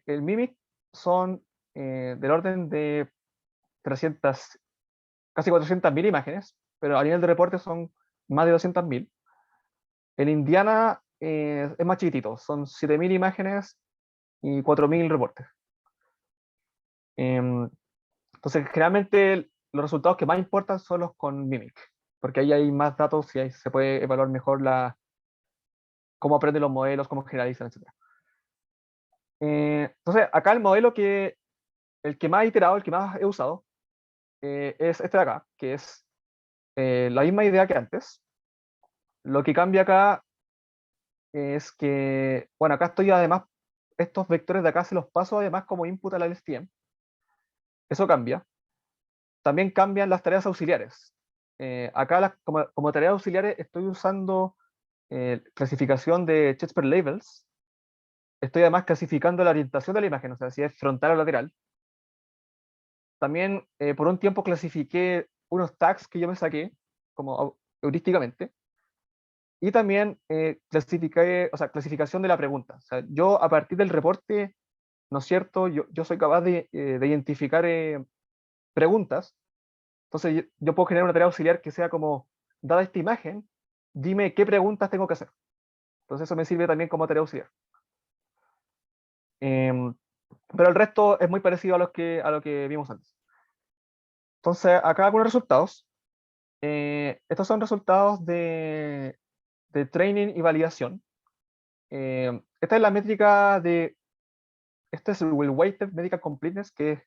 El MIMIC son del orden de 300, casi 400.000 imágenes, pero a nivel de reporte son más de 200.000. El Indiana es más chiquitito, son 7.000 imágenes y 4.000 reportes. Em, Entonces, generalmente los resultados que más importan son los con Mimic, porque ahí hay más datos y ahí se puede evaluar mejor cómo aprenden los modelos, cómo generalizan, etc. Entonces, acá el que más he iterado, el que más he usado, es este de acá, que es la misma idea que antes. Lo que cambia acá es que, bueno, acá estoy además, estos vectores de acá se los paso además como input a la LSTM. Eso cambia. También cambian las tareas auxiliares. Acá como tareas auxiliares estoy usando clasificación de Chesper Labels. Estoy además clasificando la orientación de la imagen, o sea, si es frontal o lateral. También por un tiempo clasifiqué unos tags que yo me saqué como heurísticamente. Y también clasifiqué, o sea, clasificación de la pregunta. O sea, yo a partir del reporte, ¿no es cierto? Yo soy capaz de identificar preguntas. Entonces yo puedo generar una tarea auxiliar que sea como, dada esta imagen, dime qué preguntas tengo que hacer. Entonces eso me sirve también como tarea auxiliar. Em, pero el resto es muy parecido a lo que vimos antes. Entonces acá algunos resultados. Estos son resultados de training y validación. Esta es la métrica este es el Weighted Medical Completeness, que es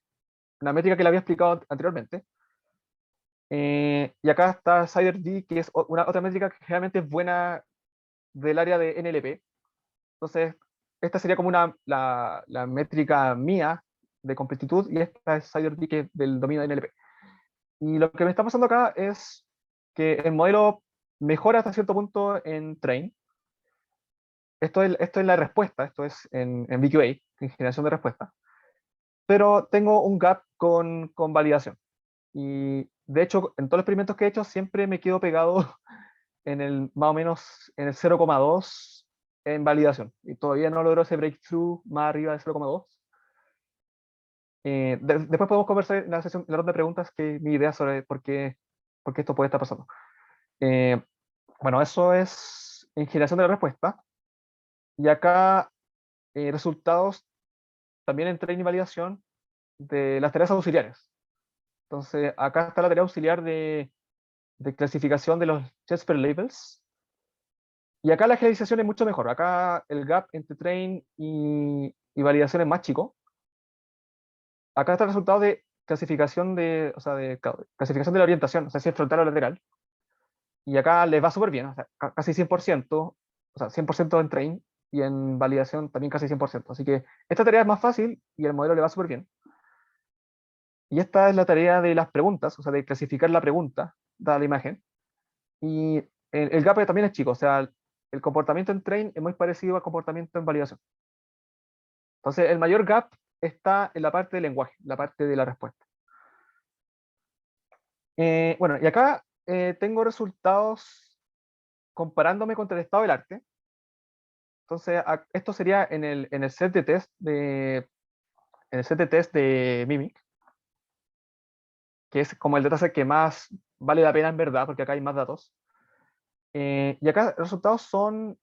una métrica que le había explicado anteriormente. Y acá está CIDR-D, que es otra métrica que generalmente es buena del área de NLP. Entonces, esta sería como la métrica mía de completitud, y esta es CIDR-D, que es del dominio de NLP. Y lo que me está pasando acá es que el modelo mejora hasta cierto punto en train. Esto es la respuesta, esto es en VQA, en generación de respuesta. Pero tengo un gap con validación. Y de hecho, en todos los experimentos que he hecho, siempre me quedo pegado en el más o menos en el 0,2 en validación. Y todavía no logro ese breakthrough más arriba de 0,2. Después podemos conversar en en la ronda de preguntas, que mi idea sobre por qué esto puede estar pasando. Eh, bueno, eso es en generación de la respuesta. Y acá resultados también en training y validación de las tareas auxiliares. Entonces, acá está la tarea auxiliar de de clasificación de los Jesper labels. Y acá la generalización es mucho mejor. Acá el gap entre train y validación es más chico. Acá está el resultado de clasificación de, o sea, clasificación de la orientación, o sea, si es frontal o lateral. Y acá les va súper bien, o sea, casi 100%, o sea, 100% en train y en validación también casi 100%. Así que esta tarea es más fácil y el modelo le va súper bien. Y esta es la tarea de las preguntas, o sea, de clasificar la pregunta, dada la imagen. Y el gap también es chico, o sea, el comportamiento en train es muy parecido al comportamiento en validación. Entonces, el mayor gap está en la parte del lenguaje, la parte de la respuesta. Bueno, y acá tengo resultados comparándome contra el estado del arte. Entonces, esto sería en el set de test de Mimic, que es como el dataset que más vale la pena en verdad, porque acá hay más datos. Y acá los resultados son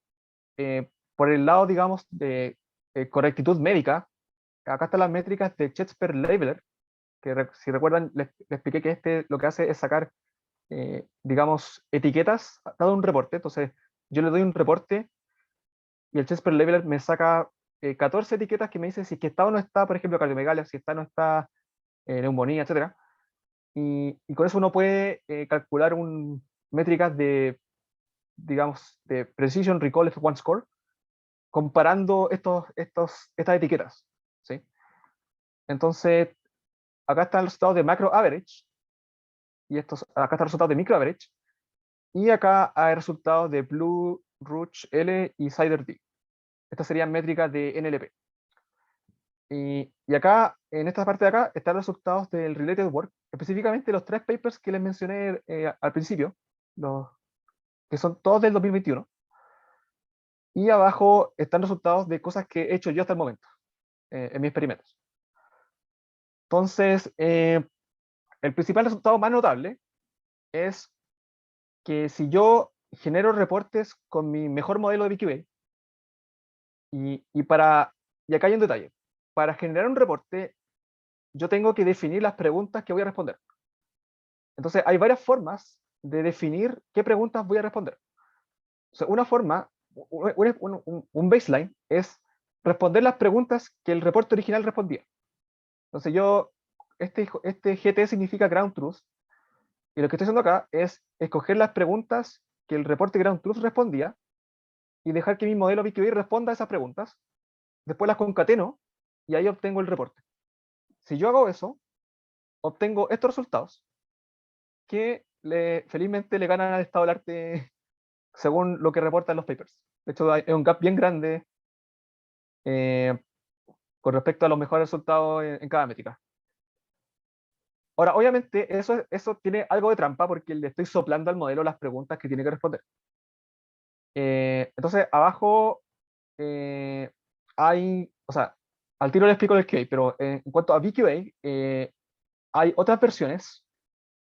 por el lado, digamos, de correctitud médica. Acá están las métricas de Jesper Labeler, que si recuerdan, les expliqué que lo que hace es sacar, digamos, etiquetas dado un reporte. Entonces, yo le doy un reporte y el Jesper Labeler me saca 14 etiquetas que me dicen si es que está o no está, por ejemplo, cardiomegalia, si está o no está neumonía, etcétera. Y con eso uno puede calcular métricas de, digamos, de Precision Recall F1 Score, comparando estas etiquetas, ¿sí? Entonces, acá están los resultados de macro average, y acá está el resultado de micro average, y acá hay resultados de Blue, Rouge L y Cider D. Estas serían métricas de NLP. Y acá, en esta parte de acá, están los resultados del Related Work, específicamente los 3 papers que les mencioné al principio, que son todos del 2021. Y abajo están resultados de cosas que he hecho yo hasta el momento, en mis experimentos. Entonces, el principal resultado más notable es que si yo genero reportes con mi mejor modelo de BQA, y acá hay un detalle, para generar un reporte, yo tengo que definir las preguntas que voy a responder. Entonces, hay varias formas de definir qué preguntas voy a responder. O sea, una forma, un baseline, es responder las preguntas que el reporte original respondía. Entonces, este GT significa Ground Truth, y lo que estoy haciendo acá es escoger las preguntas que el reporte Ground Truth respondía y dejar que mi modelo BQA responda a esas preguntas. Después las concateno y ahí obtengo el reporte. Si yo hago eso, obtengo estos resultados que felizmente le ganan al estado del arte según lo que reportan los papers. De hecho, es un gap bien grande eh, con respecto a los mejores resultados en cada métrica. Ahora, obviamente, eso tiene algo de trampa porque le estoy soplando al modelo las preguntas que tiene que responder. Entonces, abajo o sea, al tiro le explico el QA, pero en cuanto a BQA, hay otras versiones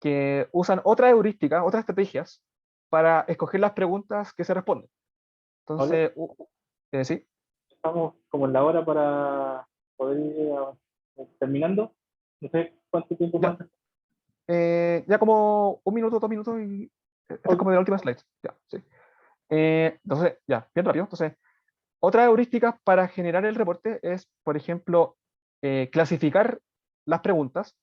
que usan otra heurística, otras estrategias para escoger las preguntas que se responden. Entonces, sí. Estamos como en la hora para poder ir terminando. No sé cuánto tiempo Ya, más. ya como 1 minuto, 2 minutos y esta es como de la última slide. Ya, sí. Entonces, ya, bien rápido. Entonces, otra heurística para generar el reporte es, por ejemplo, clasificar las preguntas,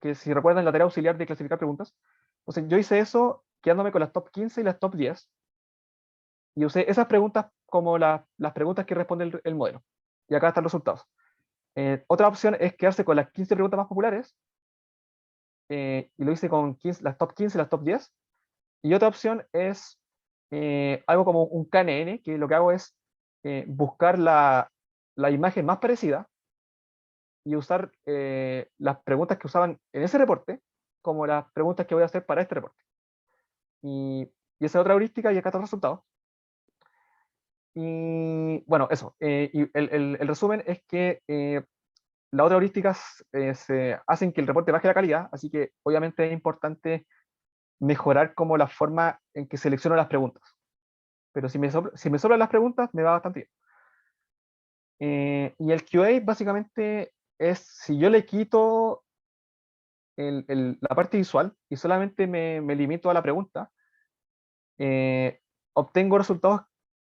que si recuerdan la tarea auxiliar de clasificar preguntas. Entonces, yo hice eso quedándome con las top 15 y las top 10, y usé esas preguntas como las preguntas que responde el modelo. Y acá están los resultados. Otra opción es quedarse con las 15 preguntas más populares, y lo hice con las top 15 y las top 10. Y otra opción es algo como un KNN, que lo que hago es buscar la imagen más parecida y usar las preguntas que usaban en ese reporte como las preguntas que voy a hacer para este reporte. Y esa es otra heurística, y acá están los resultados. Y bueno, eso. Y el resumen es que las otras heurísticas se hacen que el reporte baje la calidad, así que obviamente es importante mejorar como la forma en que selecciono las preguntas. Pero si me sobran las preguntas, me va bastante bien. Y el QA básicamente es si yo le quito la parte visual y solamente me limito a la pregunta, obtengo resultados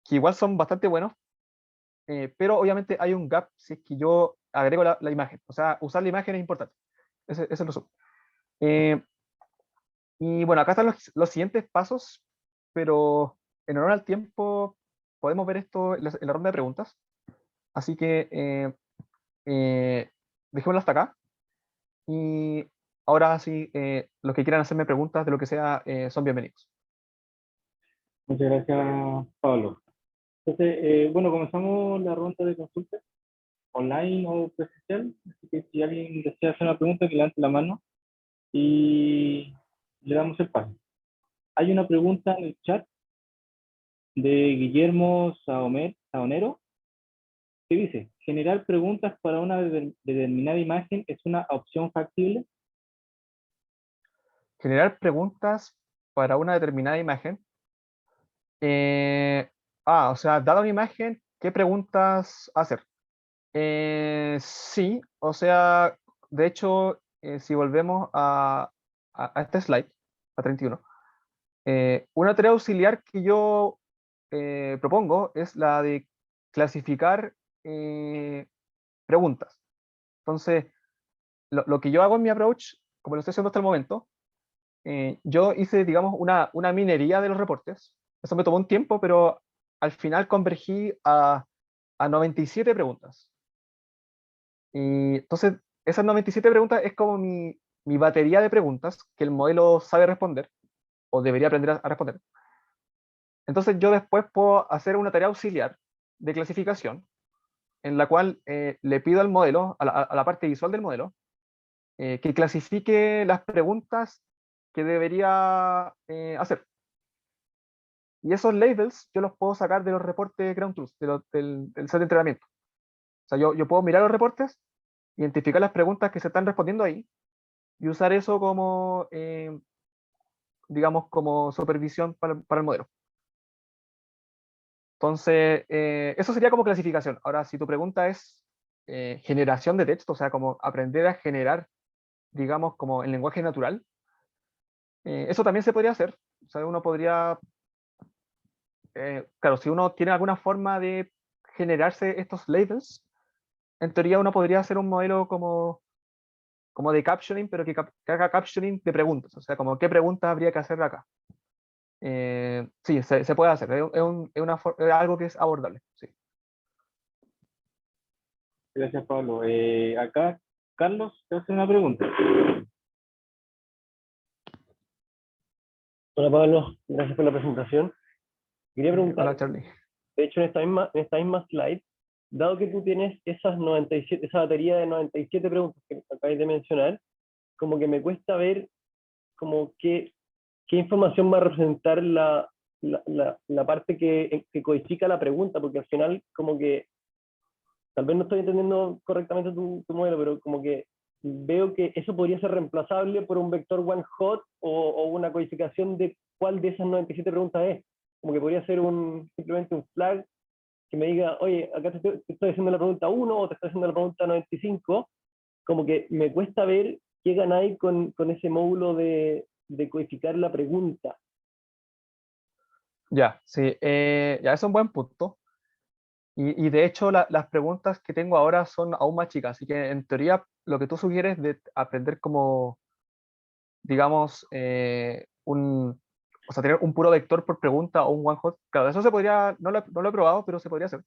que igual son bastante buenos, pero obviamente hay un gap si es que yo agrego la imagen. O sea, usar la imagen es importante. Ese es el resumen. Y bueno, acá están los siguientes pasos, pero en honor al tiempo podemos ver esto en la ronda de preguntas. Así que dejémoslo hasta acá. Y ahora sí, los que quieran hacerme preguntas de lo que sea, son bienvenidos. Muchas gracias, Pablo. Entonces, bueno, comenzamos la ronda de consultas, online o presencial. Así que si alguien desea hacer una pregunta, que levante la mano y le damos el paso. Hay una pregunta en el chat de Guillermo Saonero que dice: ¿generar preguntas para una determinada imagen es una opción factible? Generar preguntas para una determinada imagen. O sea, dada una imagen, ¿qué preguntas hacer? Sí, o sea, de hecho, si volvemos a este slide, a 31, una tarea auxiliar que yo propongo es la de clasificar preguntas. Entonces, lo que yo hago en mi approach, como lo estoy haciendo hasta el momento, yo hice, digamos, una minería de los reportes. Eso me tomó un tiempo, pero al final convergí a 97 preguntas. Y entonces, esas 97 preguntas es como mi batería de preguntas que el modelo sabe responder, o debería aprender a responder. Entonces, yo después puedo hacer una tarea auxiliar de clasificación, en la cual le pido al modelo, a la parte visual del modelo, que clasifique las preguntas que debería hacer. Y esos labels yo los puedo sacar de los reportes de Ground Truth, del set de entrenamiento. O sea, yo puedo mirar los reportes, identificar las preguntas que se están respondiendo ahí y usar eso como, digamos, como supervisión para el modelo. Entonces, eso sería como clasificación. Ahora, si tu pregunta es generación de texto, o sea, como aprender a generar, digamos, como en lenguaje natural, eso también se podría hacer. O sea, uno podría, claro, si uno tiene alguna forma de generarse estos labels, en teoría uno podría hacer un modelo como de captioning, pero que haga captioning de preguntas. O sea, como qué preguntas habría que hacer acá. Sí, se puede hacer. Es algo que es abordable. Sí. Gracias, Pablo. Acá, Carlos, te hace una pregunta. Hola Pablo, gracias por la presentación. Quería preguntar, Hola, Charlie. de hecho en esta misma slide, dado que tú tienes esas 97, esa batería de 97 preguntas que acabáis de mencionar, como que me cuesta ver como qué información va a representar la parte que codifica la pregunta, porque al final como que, tal vez no estoy entendiendo correctamente tu modelo, pero como que veo que eso podría ser reemplazable por un vector one hot o una codificación de cuál de esas 97 preguntas es. Como que podría ser simplemente un flag que me diga, oye, acá te estoy haciendo la pregunta 1 o te estoy haciendo la pregunta 95. Como que me cuesta ver qué ganáis con ese módulo de codificar la pregunta. Ya, sí, ya es un buen punto. Y de hecho, las preguntas que tengo ahora son aún más chicas. Así que en teoría, lo que tú sugieres de aprender como, digamos, o sea, tener un puro vector por pregunta o un one hot, claro, eso se podría, no lo he probado, pero se podría hacer.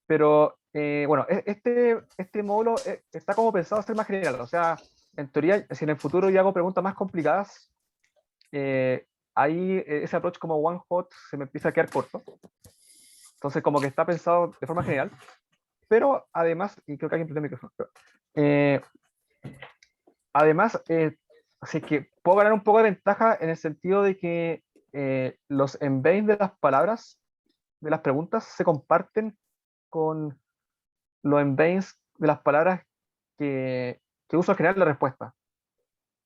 Pero bueno, este módulo está como pensado a ser más general. O sea, en teoría, si en el futuro yo hago preguntas más complicadas, ahí ese approach como one hot se me empieza a quedar corto. Entonces, como que está pensado de forma general. Pero además, y creo que alguien prendió el micrófono, eh, además, así que puedo ganar un poco de ventaja en el sentido de que los embeddings de las palabras, de las preguntas, se comparten con los embeddings de las palabras que uso al generar la respuesta.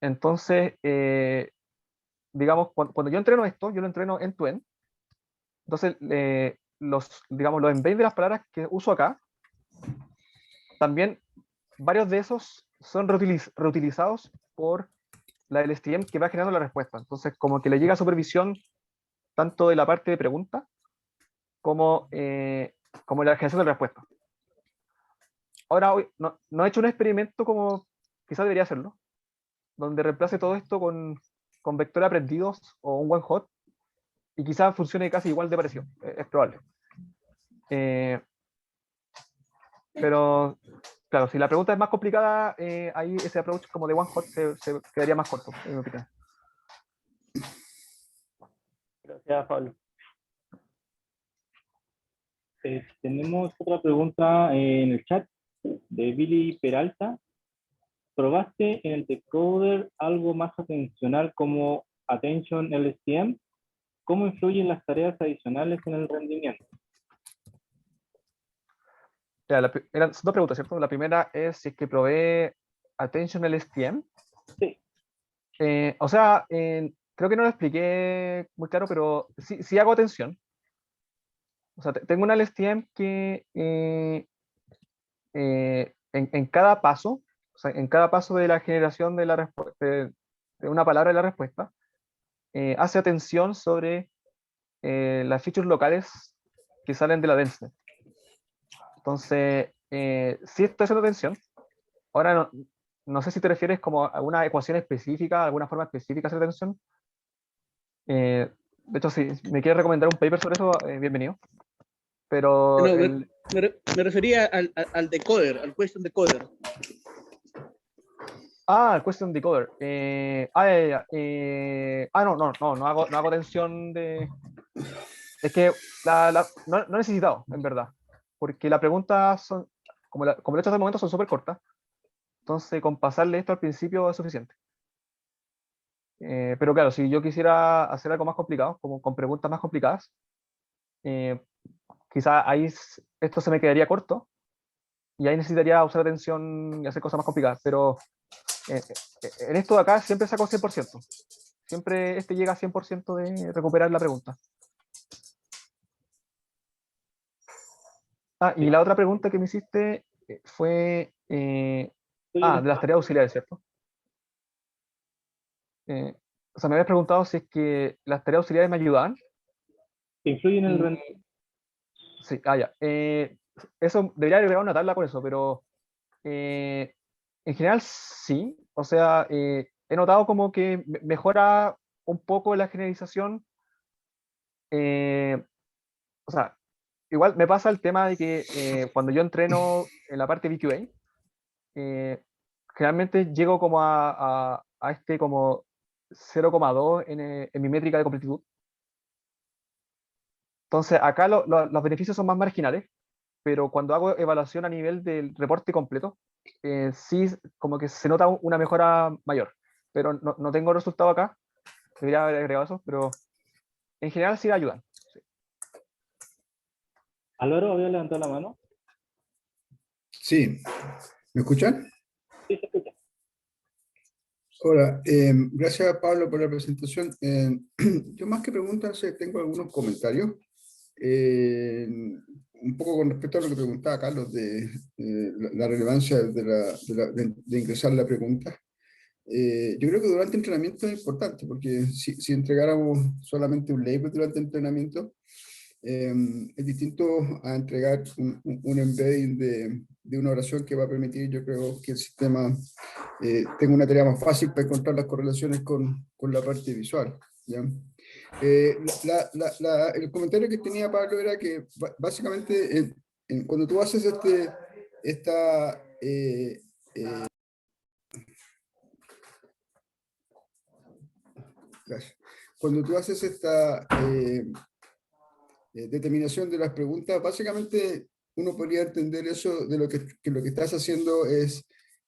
Entonces, digamos, cuando yo entreno esto, yo lo entreno end-to-end. Entonces, digamos, los embeddings de las palabras que uso acá, también varios de esos son reutilizados por la LSTM que va generando la respuesta. Entonces, como que le llega supervisión tanto de la parte de pregunta como, como la generación de la respuesta. Ahora, hoy no he hecho un experimento como quizás debería hacerlo, donde reemplace todo esto con vectores aprendidos o un one hot, y quizás funcione casi igual de parecido. Es probable. Pero, claro, si la pregunta es más complicada, ahí ese approach como de one hot se quedaría más corto, en mi opinión. Gracias, Pablo. Tenemos otra pregunta en el chat de Billy Peralta. ¿Probaste en el decoder algo más atencional como Attention LSTM? ¿Cómo influyen las tareas adicionales en el rendimiento? Ya, eran dos preguntas, ¿cierto? La primera es si es que probé Attention LSTM. Sí. O sea, creo que no lo expliqué muy claro, pero sí hago atención. O sea, tengo una LSTM que en cada paso, o sea, en cada paso de la generación de, de una palabra de la respuesta, hace atención sobre las features locales que salen de la DenseNet. Entonces, sí estoy haciendo atención. Ahora, no sé si te refieres como a una ecuación específica, alguna forma específica de hacer atención. De hecho, si me quieres recomendar un paper sobre eso, bienvenido. Pero No, me refería al decoder, al question decoder. el question decoder. No hago atención de... Es que no he necesitado, en verdad. Porque las preguntas son, como lo he hecho hasta el momento, son súper cortas. Entonces, con pasarle esto al principio es suficiente. Pero claro, si yo quisiera hacer algo más complicado, como con preguntas más complicadas, quizá ahí esto se me quedaría corto y ahí necesitaría usar atención y hacer cosas más complicadas. Pero en esto de acá siempre saco 100%. Siempre llega a 100% de recuperar la pregunta. Y la otra pregunta que me hiciste fue de las tareas auxiliares, ¿cierto? O sea, me habías preguntado si es que las tareas auxiliares me ayudaban. ¿Te influyen en el rendimiento? Sí, ya. Eso debería agregar una tabla con eso, pero en general sí. O sea, he notado como que mejora un poco la generalización. O sea, igual me pasa el tema de que cuando yo entreno en la parte BQA, generalmente llego como a este como 0,2 en mi métrica de completitud. Entonces, acá los beneficios son más marginales, pero cuando hago evaluación a nivel del reporte completo, sí como que se nota una mejora mayor. Pero no tengo resultado acá, debería haber agregado eso, pero en general sí ayudan. Sí. Álvaro, ¿había levantado la mano? Sí, ¿me escuchan? Sí, se escucha. Hola, gracias Pablo por la presentación. Yo más que preguntas, tengo algunos comentarios. Un poco con respecto a lo que preguntaba Carlos de la relevancia de ingresar la pregunta. Yo creo que durante el entrenamiento es importante, porque si entregáramos solamente un label durante el entrenamiento, es distinto a entregar un embedding de una oración que va a permitir, yo creo, que el sistema tenga una tarea más fácil para encontrar las correlaciones con la parte visual. ¿Ya? El comentario que tenía Pablo era que básicamente cuando tú haces cuando tú haces esta determinación de las preguntas, básicamente uno podría entender eso de que lo que estás haciendo es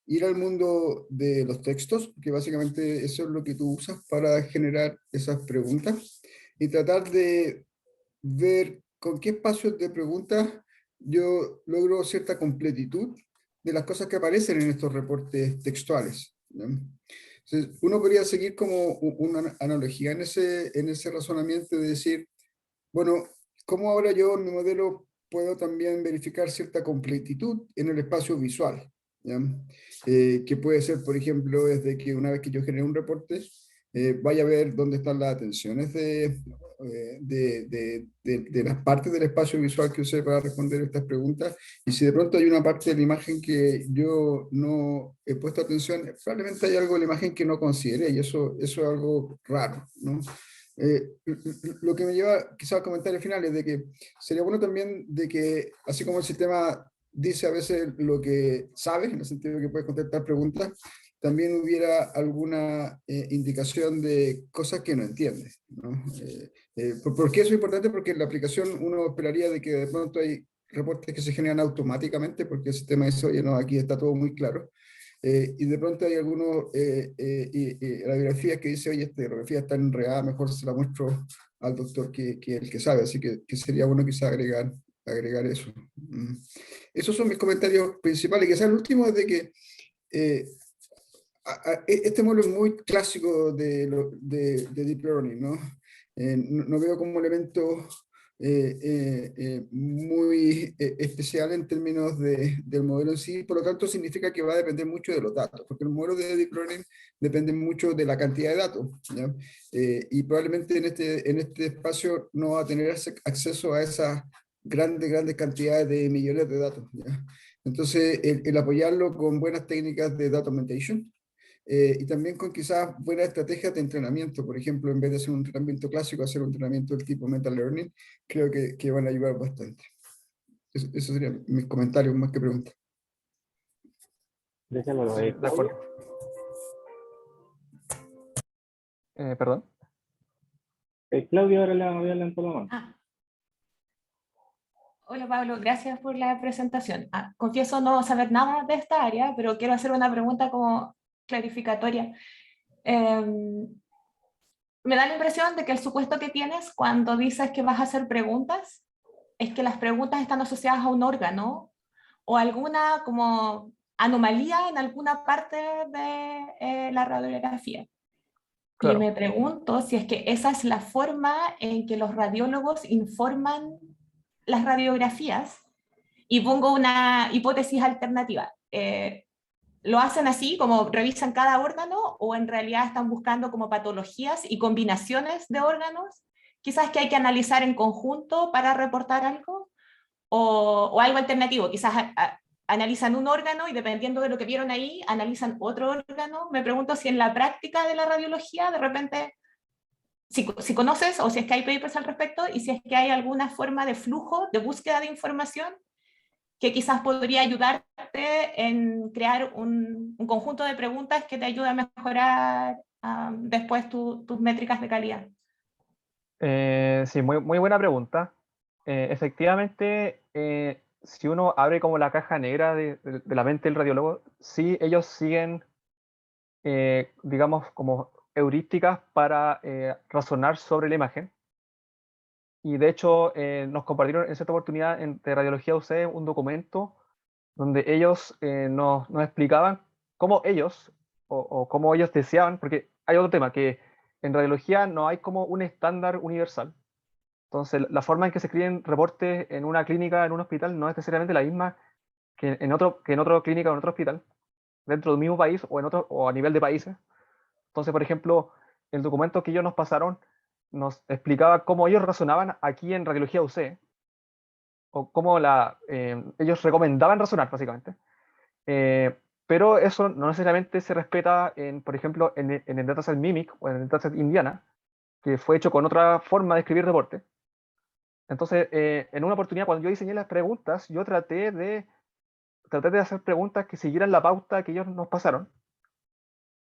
ir al mundo de los textos, que básicamente eso es lo que tú usas para generar esas preguntas, y tratar de ver con qué espacios de preguntas yo logro cierta completitud de las cosas que aparecen en estos reportes textuales, ¿no? Entonces, uno podría seguir como una analogía en ese razonamiento de decir, bueno, ¿cómo ahora yo en mi modelo puedo también verificar cierta completitud en el espacio visual? ¿ya? Que puede ser, por ejemplo, desde que una vez que yo genere un reporte, vaya a ver dónde están las atenciones de las partes del espacio visual que usé para responder estas preguntas, y si de pronto hay una parte de la imagen que yo no he puesto atención, probablemente hay algo de la imagen que no consideré, y eso es algo raro, ¿no? Lo que me lleva quizás al comentario final es de que sería bueno también de que, así como el sistema dice a veces lo que sabe, en el sentido de que puede contestar preguntas, también hubiera alguna indicación de cosas que no entiende, ¿no? ¿Por qué eso es importante? Porque en la aplicación uno esperaría de que de pronto hay reportes que se generan automáticamente, porque el sistema dice, oye, no, aquí está todo muy claro. Y de pronto hay algunos radiografías que dice, oye, esta radiografía está enredada, mejor se la muestro al doctor que el que sabe, así que sería bueno quizá agregar eso. Esos son mis comentarios principales. Quizás el último es de que este modelo es muy clásico de Deep Learning, ¿no? No veo como elemento muy especial en términos del modelo en sí, por lo tanto significa que va a depender mucho de los datos, porque el modelo de Deep Learning depende mucho de la cantidad de datos, ¿ya? Y probablemente en este espacio no va a tener acceso a esas grandes cantidades de millones de datos, ¿ya? Entonces, el apoyarlo con buenas técnicas de data augmentation, y también con quizás buenas estrategias de entrenamiento, por ejemplo, en vez de hacer un entrenamiento clásico, hacer un entrenamiento del tipo Meta Learning, creo que van a ayudar bastante. Eso serían mis comentarios más que preguntas. Dejémoslo Sí, ahí. de acuerdo. Perdón. Claudia ahora le había levantado la mano. Ah. Hola Pablo, gracias por la presentación. Confieso no saber nada de esta área, pero quiero hacer una pregunta como clarificatoria. Me da la impresión de que el supuesto que tienes cuando dices que vas a hacer preguntas es que las preguntas están asociadas a un órgano o alguna como anomalía en alguna parte de la radiografía. Y Claro. me pregunto si es que esa es la forma en que los radiólogos informan las radiografías, y pongo una hipótesis alternativa. ¿Lo hacen así, como revisan cada órgano, o en realidad están buscando como patologías y combinaciones de órganos? Quizás que hay que analizar en conjunto para reportar algo, o algo alternativo, quizás analizan un órgano y dependiendo de lo que vieron ahí, analizan otro órgano. Me pregunto si en la práctica de la radiología de repente, si conoces o si es que hay papers al respecto, y si es que hay alguna forma de flujo, de búsqueda de información que quizás podría ayudarte en crear un conjunto de preguntas que te ayude a mejorar después tus métricas de calidad. Sí, muy buena pregunta. Efectivamente, si uno abre como la caja negra de la mente del radiólogo, sí, ellos siguen, digamos, como heurísticas para razonar sobre la imagen. Y de hecho, nos compartieron en cierta oportunidad de Radiología UC un documento donde ellos nos explicaban cómo ellos, o cómo ellos deseaban, porque hay otro tema, que en radiología no hay como un estándar universal. Entonces, la forma en que se escriben reportes en una clínica, en un hospital, no es necesariamente la misma que en otra clínica o en otro hospital, dentro del mismo país o, o a nivel de países. Entonces, por ejemplo, el documento que ellos nos pasaron nos explicaba cómo ellos razonaban aquí en Radiología UC, o cómo ellos recomendaban razonar, básicamente. Pero eso no necesariamente se respeta, por ejemplo, en el dataset Mimic o en el dataset Indiana, que fue hecho con otra forma de escribir reporte. Entonces, en una oportunidad, cuando yo diseñé las preguntas, yo traté de hacer preguntas que siguieran la pauta que ellos nos pasaron,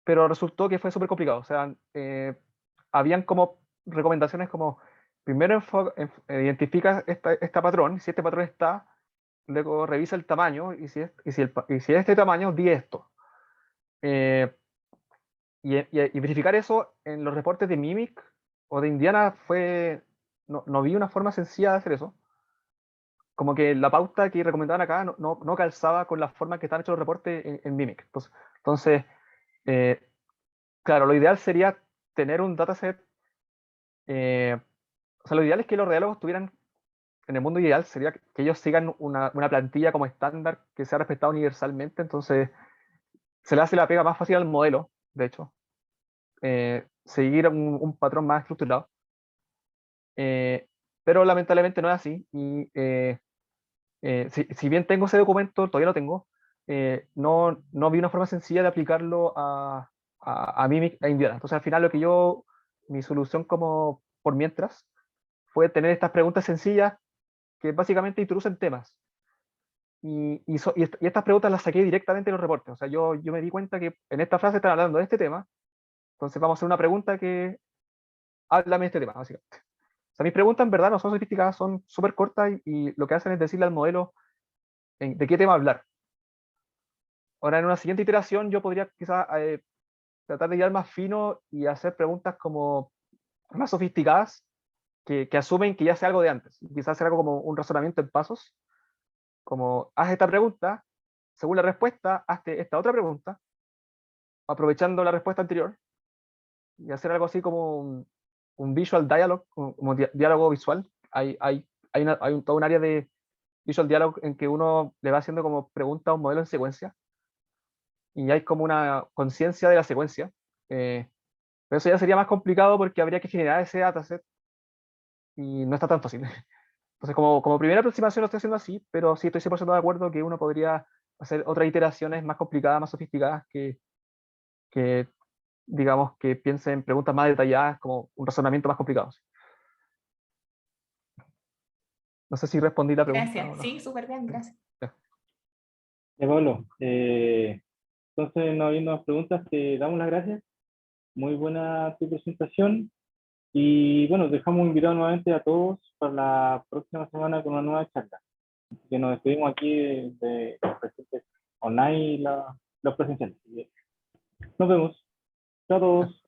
pero resultó que fue súper complicado. O sea, habían como recomendaciones como, primero identifica esta patrón, si este patrón está, luego revisa el tamaño, y si es este tamaño, di esto. Y verificar eso en los reportes de Mimic o de Indiana no vi una forma sencilla de hacer eso. Como que la pauta que recomendaban acá no calzaba con la forma en que están hechos los reportes en Mimic. Entonces, claro, lo ideal sería tener un dataset. O sea, lo ideal es que los radiólogos tuvieran en el mundo ideal sería que ellos sigan una plantilla como estándar que sea respetada universalmente, entonces se le hace la pega más fácil al modelo, de hecho, seguir un patrón más estructurado. Pero lamentablemente no es así, y si bien tengo ese documento, todavía lo tengo, no vi una forma sencilla de aplicarlo a Mimic e Indiana. Entonces al final mi solución como por mientras fue tener estas preguntas sencillas que básicamente introducen temas. Y estas preguntas las saqué directamente de los reportes. O sea, yo me di cuenta que en esta frase están hablando de este tema, entonces vamos a hacer una pregunta que háblame de este tema, básicamente. O sea, mis preguntas en verdad no son sofisticadas, son súper cortas y lo que hacen es decirle al modelo de qué tema hablar. Ahora, en una siguiente iteración, yo podría quizás tratar de ir más fino y hacer preguntas como más sofisticadas que asumen que ya sé algo de antes. Quizás hacer algo como un razonamiento en pasos, como haz esta pregunta, según la respuesta, hazte esta otra pregunta, aprovechando la respuesta anterior, y hacer algo así como un visual dialogue, como diálogo visual. Hay todo un área de visual dialogue en que uno le va haciendo como pregunta a un modelo en secuencia, y hay como una conciencia de la secuencia. Pero eso ya sería más complicado porque habría que generar ese dataset y no está tan fácil. Entonces, como primera aproximación lo estoy haciendo así, pero sí estoy 100% de acuerdo que uno podría hacer otras iteraciones más complicadas, más sofisticadas, que digamos, que piensen en preguntas más detalladas, como un razonamiento más complicado. No sé si respondí la pregunta Gracias. o no. Sí, súper bien, gracias. Ya, Pablo, entonces no habiendo más preguntas, te damos las gracias. Muy buena tu presentación. Y bueno, dejamos invitados nuevamente a todos para la próxima semana con una nueva charla. Que nos despedimos aquí de los presentes online y los presenciales. Nos vemos. Chao a todos.